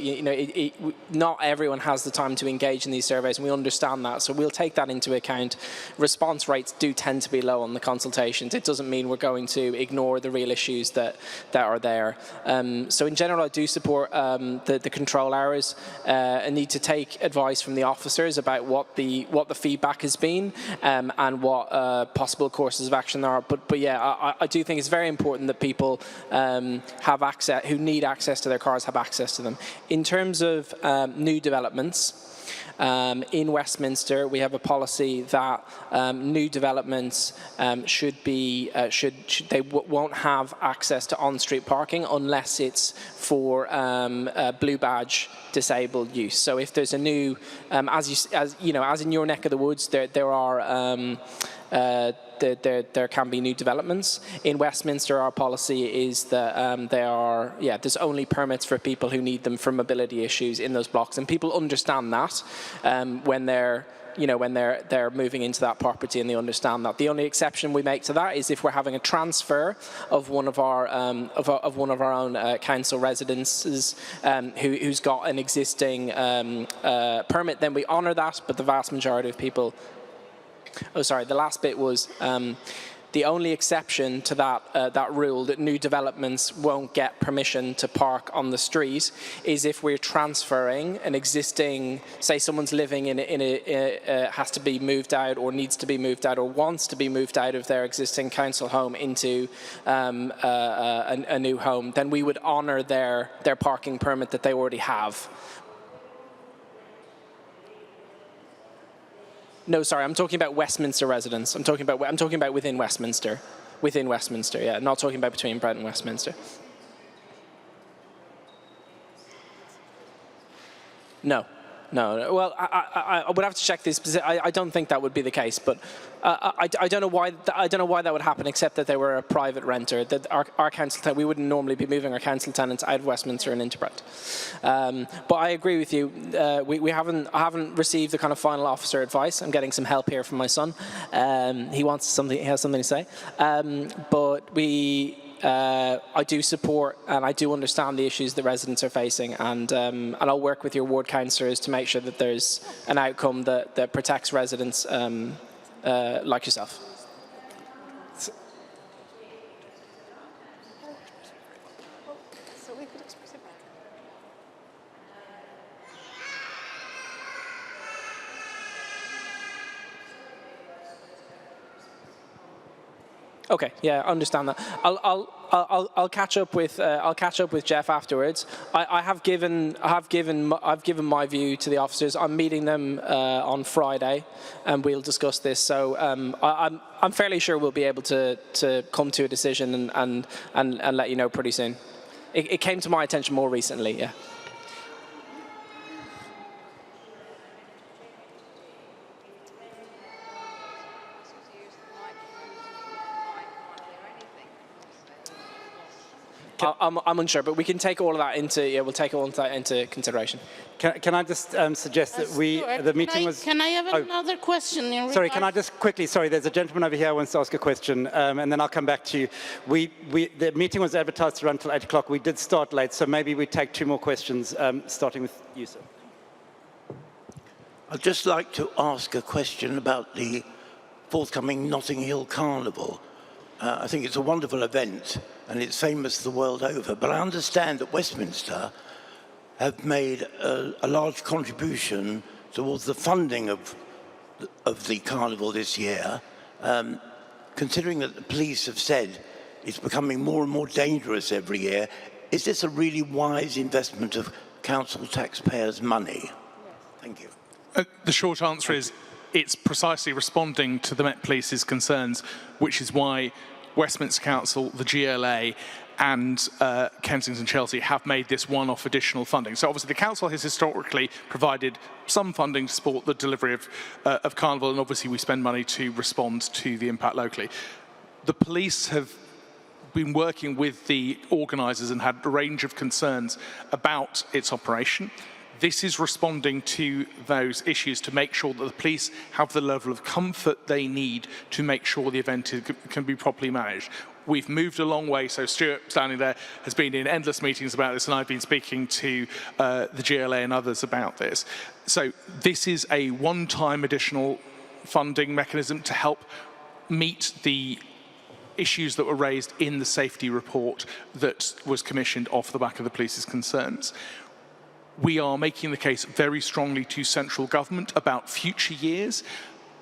not everyone has the time to engage in these surveys, and we understand that, so we'll take that into account. Response rates do tend to be low on the consultations. It doesn't mean we're going to ignore the real issues that are there. So in general, I do support the control hours. I need to take advice from the officers about what the feedback has been and what possible courses of action there are. But yeah, I do think it's very important that people have access, who need access to their cars, have access to them. In terms of new developments, in Westminster, we have a policy that new developments won't have access to on-street parking unless it's for blue badge disabled use. So if there's a new, as in your neck of the woods, there are. There can be new developments. In Westminster, our policy is that there's only permits for people who need them for mobility issues in those blocks, and people understand that when they're moving into that property, and they understand that. The only exception we make to that is if we're having a transfer of one of our own council residences who's got an existing permit, then we honour that. But the vast majority of people. Oh, sorry. The last bit was the only exception to that rule that new developments won't get permission to park on the street is if we're transferring an existing, say someone's living in has to be moved out or needs to be moved out or wants to be moved out of their existing council home into a new home, then we would honour their parking permit that they already have. No, sorry, I'm talking about Westminster residents. I'm talking about within Westminster. Within Westminster, yeah, not talking about between Brent and Westminster. No. Well, I would have to check this. I don't think that would be the case, but I don't know why. I don't know why that would happen, except that they were a private renter. That our council, we wouldn't normally be moving our council tenants out of Westminster and into Brent. But I agree with you. I haven't received the kind of final officer advice. I'm getting some help here from my son. He has something to say. But I do support and I do understand the issues that residents are facing, and I'll work with your ward councillors to make sure that there's an outcome that protects residents like yourself. Okay, yeah, I understand that. I'll catch up with Jeff afterwards. I've given my view to the officers. I'm meeting them on Friday, and we'll discuss this. So I'm fairly sure we'll be able to come to a decision and let you know pretty soon. It came to my attention more recently, yeah. I'm unsure, but we can take all of that into consideration. Can I just suggest that the meeting was... Can I have another question? Sorry, can I just quickly, there's a gentleman over here who wants to ask a question, and then I'll come back to you. The meeting was advertised to run until 8 o'clock. We did start late, so maybe we take 2 more questions, starting with you, sir. I'd just like to ask a question about the forthcoming Notting Hill Carnival. I think it's a wonderful event, and it's famous the world over, but I understand that Westminster have made a large contribution towards the funding of the carnival this year, considering that the police have said it's becoming more and more dangerous every year. Is this a really wise investment of council taxpayers' money? Thank you. The short answer is it's precisely responding to the Met Police's concerns, which is why Westminster Council, the GLA, and Kensington Chelsea have made this one-off additional funding. So obviously the council has historically provided some funding to support the delivery of Carnival, and obviously we spend money to respond to the impact locally. The police have been working with the organisers and had a range of concerns about its operation. This is responding to those issues to make sure that the police have the level of comfort they need to make sure the event can be properly managed. We've moved a long way, so Stuart, standing there, has been in endless meetings about this, and I've been speaking to the GLA and others about this. So this is a one-time additional funding mechanism to help meet the issues that were raised in the safety report that was commissioned off the back of the police's concerns. We are making the case very strongly to central government about future years.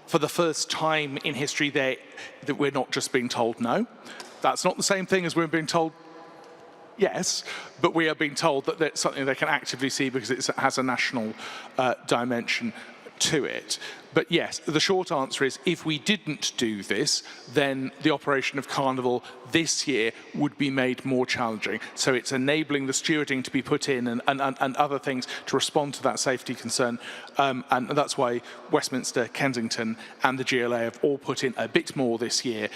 For the first time in history that we're not just being told no. That's not the same thing as we're being told yes, but we are being told that that's something they can actively see because it has a national dimension to it. But yes, the short answer is if we didn't do this, then the operation of Carnival this year would be made more challenging. So it's enabling the stewarding to be put in and other things to respond to that safety concern. And that's why Westminster, Kensington and the GLA have all put in a bit more this year.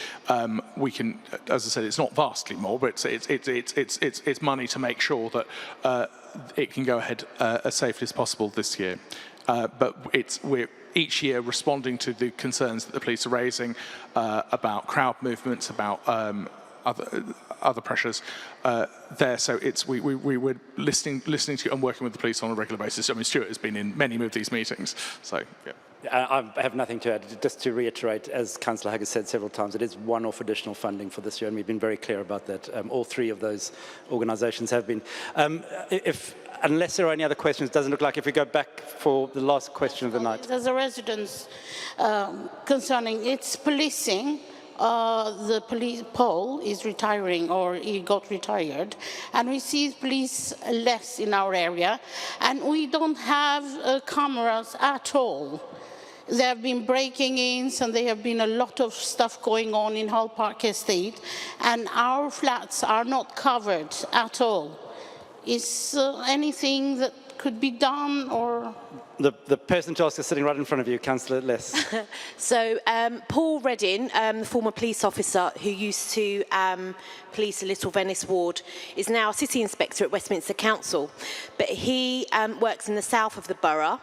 We can, as I said, it's not vastly more, but it's money to make sure that it can go ahead as safely as possible this year. But we're each year responding to the concerns that the police are raising about crowd movements, about other pressures there. So we're listening to and working with the police on a regular basis. I mean, Stuart has been in many of these meetings, so yeah. I have nothing to add. Just to reiterate, as Councillor Hugg has said several times, it is one-off additional funding for this year, and we've been very clear about that. All 3 of those organisations have been. Unless there are any other questions, it doesn't look like. If we go back for the last question of the night. As a resident concerning its policing, the police Paul is retiring, or he got retired, and we see police less in our area, and we don't have cameras at all. There have been breaking-ins, and there have been a lot of stuff going on in Hull Park Estate, and our flats are not covered at all. Is anything that could be done, or? The person to ask is sitting right in front of you, Councillor Less. So Paul Reddin, the former police officer who used to police the Little Venice ward, is now a city inspector at Westminster Council, but he works in the south of the borough.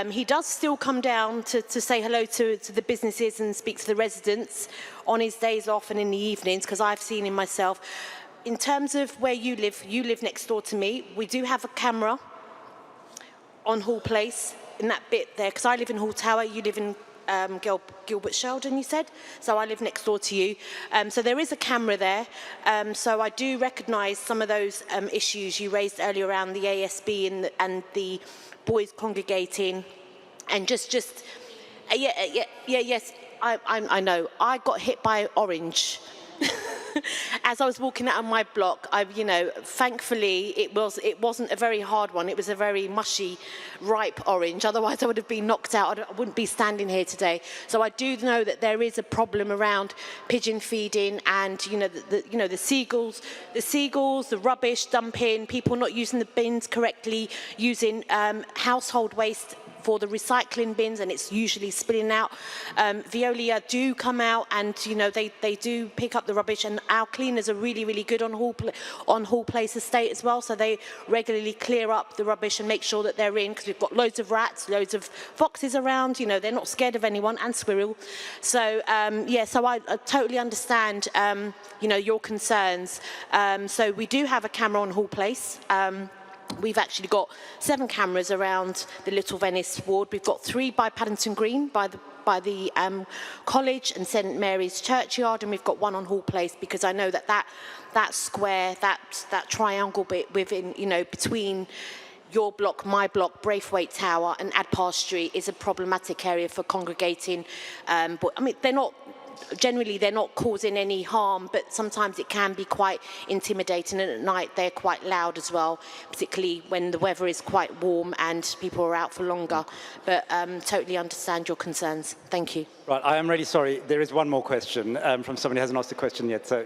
He does still come down to say hello to the businesses and speak to the residents on his days off and in the evenings, because I've seen him myself. In terms of where you live next door to me. We do have a camera on Hall Place, in that bit there, because I live in Hall Tower, you live in Gilbert Sheldon, you said, so I live next door to you. So there is a camera there, so I do recognise some of those issues you raised earlier around the ASB and the boys congregating, and yes, I know, I got hit by orange. As I was walking out of my block, thankfully it wasn't a very hard one. It was a very mushy, ripe orange. Otherwise, I would have been knocked out. I wouldn't be standing here today. So I do know that there is a problem around pigeon feeding, and the seagulls, the rubbish dumping, people not using the bins correctly, using household waste for the recycling bins, and it's usually spilling out. Veolia do come out and they do pick up the rubbish, and our cleaners are really, really good on Hall Place Estate as well, so they regularly clear up the rubbish and make sure that they're in, because we've got loads of rats, loads of foxes around, they're not scared of anyone, and squirrel. So so I totally understand your concerns. So we do have a camera on Hall Place. We've actually got 7 cameras around the Little Venice ward. We've got 3 by Paddington Green, by the college and St Mary's Churchyard, and we've got 1 on Hall Place, because I know that square, that triangle bit within, between your block, my block, Braithwaite Tower and Adpar Street is a problematic area for congregating. But I mean, generally they're not causing any harm, but sometimes it can be quite intimidating, and at night they're quite loud as well, particularly when the weather is quite warm and people are out for longer. But totally understand your concerns. Thank you. Right, I am really sorry. There is one more question from somebody who hasn't asked a question yet. So,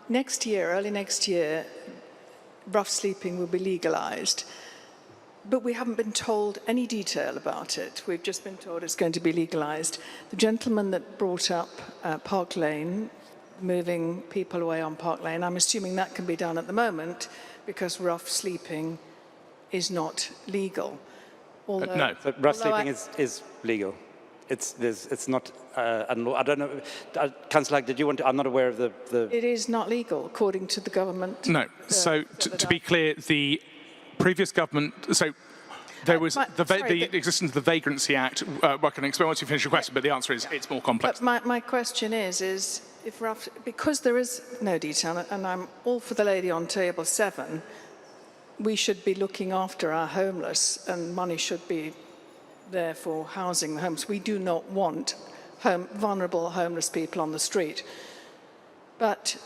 next year, early next year, rough sleeping will be legalised. But we haven't been told any detail about it. We've just been told it's going to be legalised. The gentleman that brought up Park Lane, moving people away on Park Lane, I'm assuming that can be done at the moment because rough sleeping is not legal. Although, no, rough sleeping is legal. It's not. I don't know, Councillor, did you want to? I'm not aware of the. It is not legal according to the government. No. So to be clear, the previous government, so there was the existence of the Vagrancy Act. I can explain once you finish your question, but the answer is it's more complex. But my question is if because there is no detail, and I'm all for the lady on table 7, we should be looking after our homeless, and money should be there for housing the homeless. We do not want vulnerable homeless people on the street. But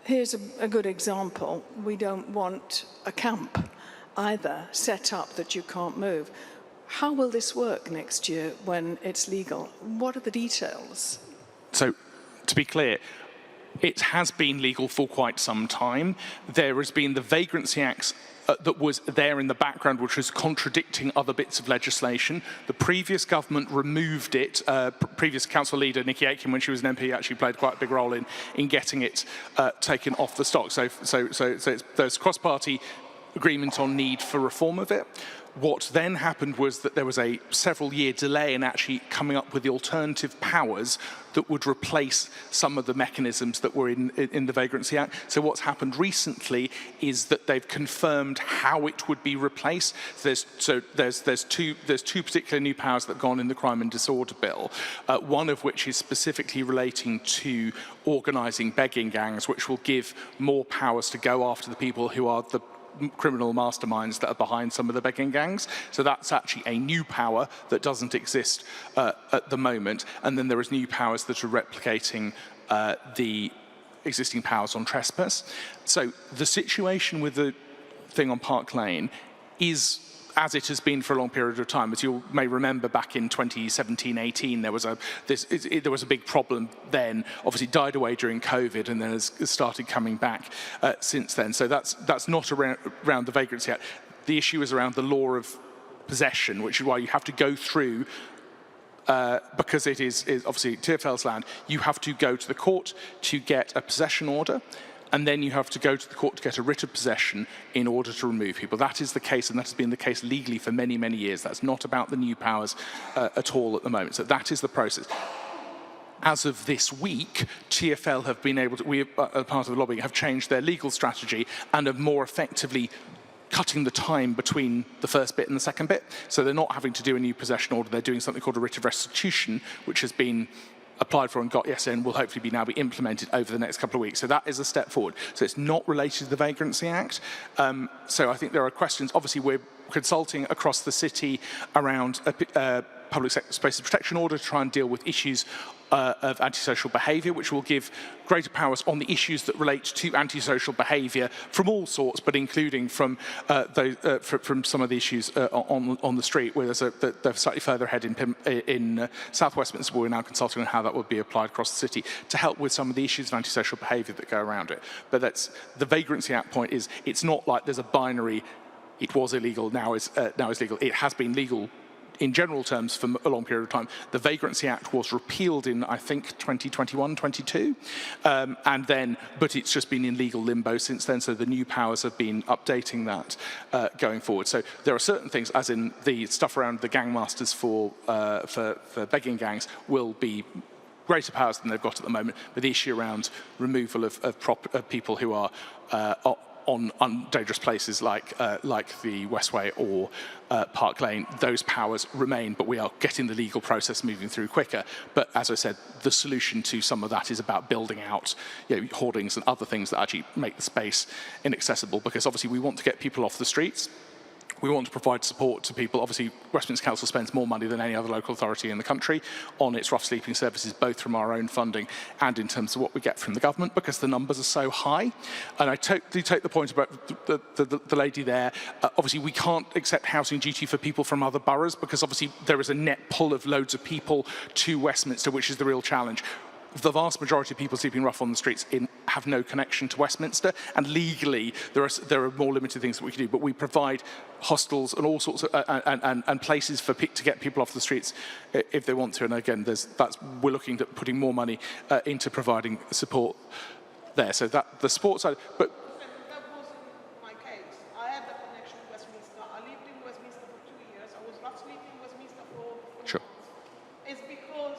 here's a good example. We don't want a camp either set up that you can't move. How will this work next year when it's legal? What are the details? So, to be clear, it has been legal for quite some time. There has been the Vagrancy Acts that was there in the background, which was contradicting other bits of legislation. The previous government removed it. Previous council leader, Nikki Aitken, when she was an MP, actually played quite a big role in getting it taken off the stock. So there's cross-party agreement on need for reform of it. What then happened was that there was a several-year delay in actually coming up with the alternative powers that would replace some of the mechanisms that were in the Vagrancy Act. So what's happened recently is that they've confirmed how it would be replaced. There's two particular new powers that have gone in the Crime and Disorder Bill, one of which is specifically relating to organising begging gangs, which will give more powers to go after the people who are the criminal masterminds that are behind some of the begging gangs. So that's actually a new power that doesn't exist at the moment. And then there is new powers that are replicating the existing powers on trespass. So the situation with the thing on Park Lane is as it has been for a long period of time. As you may remember, back in 2017-18, there was a big problem then. Obviously, it died away during COVID, and then has started coming back since then. So that's not around the Vagrancy Act. The issue is around the law of possession, which is why you have to go through. Because it is obviously TfL's land, you have to go to the court to get a possession order, and then you have to go to the court to get a writ of possession in order to remove people. That is the case, and that has been the case legally for many, many years. That's not about the new powers at all at the moment. So that is the process. As of this week, TfL have been able to, we, as part of the lobbying, have changed their legal strategy and have more effectively cutting the time between the first bit and the second bit. So they're not having to do a new possession order, they're doing something called a writ of restitution, which has been applied for and got yes and will hopefully now be implemented over the next couple of weeks. So that is a step forward. So it's not related to the Vagrancy Act. So I think there are questions. Obviously, we're consulting across the city around a public spaces protection order to try and deal with issues of antisocial behaviour, which will give greater powers on the issues that relate to antisocial behaviour from all sorts, but including from from some of the issues on the street, where they're slightly further ahead in South Westminster. We're now consulting on how that would be applied across the city to help with some of the issues of antisocial behaviour that go around it. But that's the Vagrancy Act point. Is it's not like there's a binary. It was illegal, now is legal. It has been legal in general terms for a long period of time. The Vagrancy Act was repealed in, I think, 2021, 22, and then, but it's just been in legal limbo since then, so the new powers have been updating that going forward. So there are certain things, as in the stuff around the gangmasters for begging gangs, will be greater powers than they've got at the moment, but the issue around removal of people who are on dangerous places like the Westway or Park Lane, those powers remain, but we are getting the legal process moving through quicker. But as I said, the solution to some of that is about building out hoardings and other things that actually make the space inaccessible, because obviously we want to get people off the streets. We want to provide support to people. Obviously, Westminster Council spends more money than any other local authority in the country on its rough sleeping services, both from our own funding and in terms of what we get from the government, because the numbers are so high. And I totally take the point about the lady there. Obviously, we can't accept housing duty for people from other boroughs, because obviously there is a net pull of loads of people to Westminster, which is the real challenge. The vast majority of people sleeping rough on the streets have no connection to Westminster, and legally there are more limited things that we can do. But we provide hostels and all sorts of and places to get people off the streets if they want to. And again, we're looking at putting more money into providing support there. So that the sports side, but. That wasn't my case. I had that connection with Westminster. I lived in Westminster for 2 years. I was rough sleeping in Westminster for Sure. months. It's because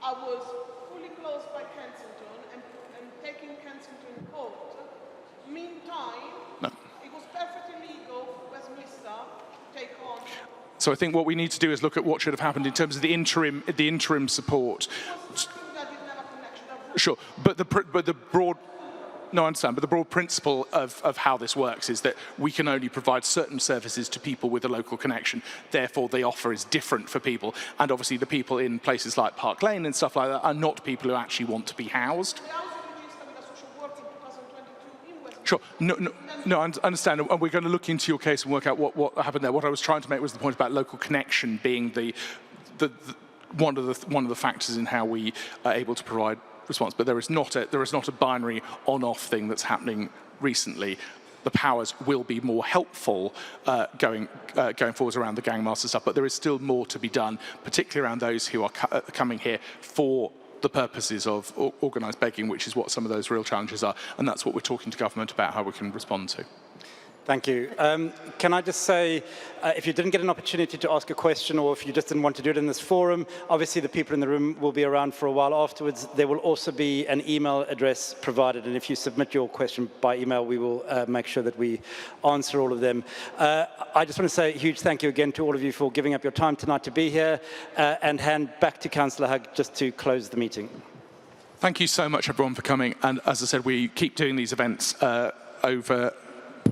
I was fully closed by Kensington and taking Kensington court. Meantime, it was perfectly legal for Westminster to take on. So I think what we need to do is look at what should have happened in terms of the interim support. Sure, but the broad. No, I understand, but the broad principle of how this works is that we can only provide certain services to people with a local connection. Therefore, the offer is different for people. And obviously, the people in places like Park Lane and stuff like that are not people who actually want to be housed. Sure. No, I understand. And we're going to look into your case and work out what happened there. What I was trying to make was the point about local connection being one of the factors in how we are able to provide response. But there is not a binary on-off thing that's happening recently. The powers will be more helpful going forwards around the gangmaster stuff, but there is still more to be done, particularly around those who are coming here for the purposes of organised begging, which is what some of those real challenges are, and that's what we're talking to government about how we can respond to. Thank you. Can I just say, if you didn't get an opportunity to ask a question, or if you just didn't want to do it in this forum, obviously the people in the room will be around for a while afterwards. There will also be an email address provided, and if you submit your question by email, we will make sure that we answer all of them. I just want to say a huge thank you again to all of you for giving up your time tonight to be here, and hand back to Councillor Hugg just to close the meeting. Thank you so much, everyone, for coming. And as I said, we keep doing these events over.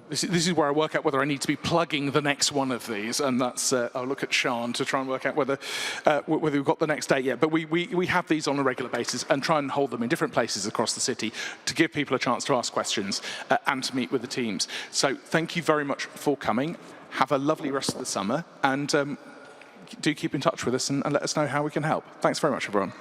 This is where I work out whether I need to be plugging the next one of these, and that's I'll look at Sean to try and work out whether we've got the next date yet. But we have these on a regular basis and try and hold them in different places across the city to give people a chance to ask questions and to meet with the teams. So thank you very much for coming. have a lovely rest of the summer, and do keep in touch with us and let us know how we can help. Thanks very much, everyone.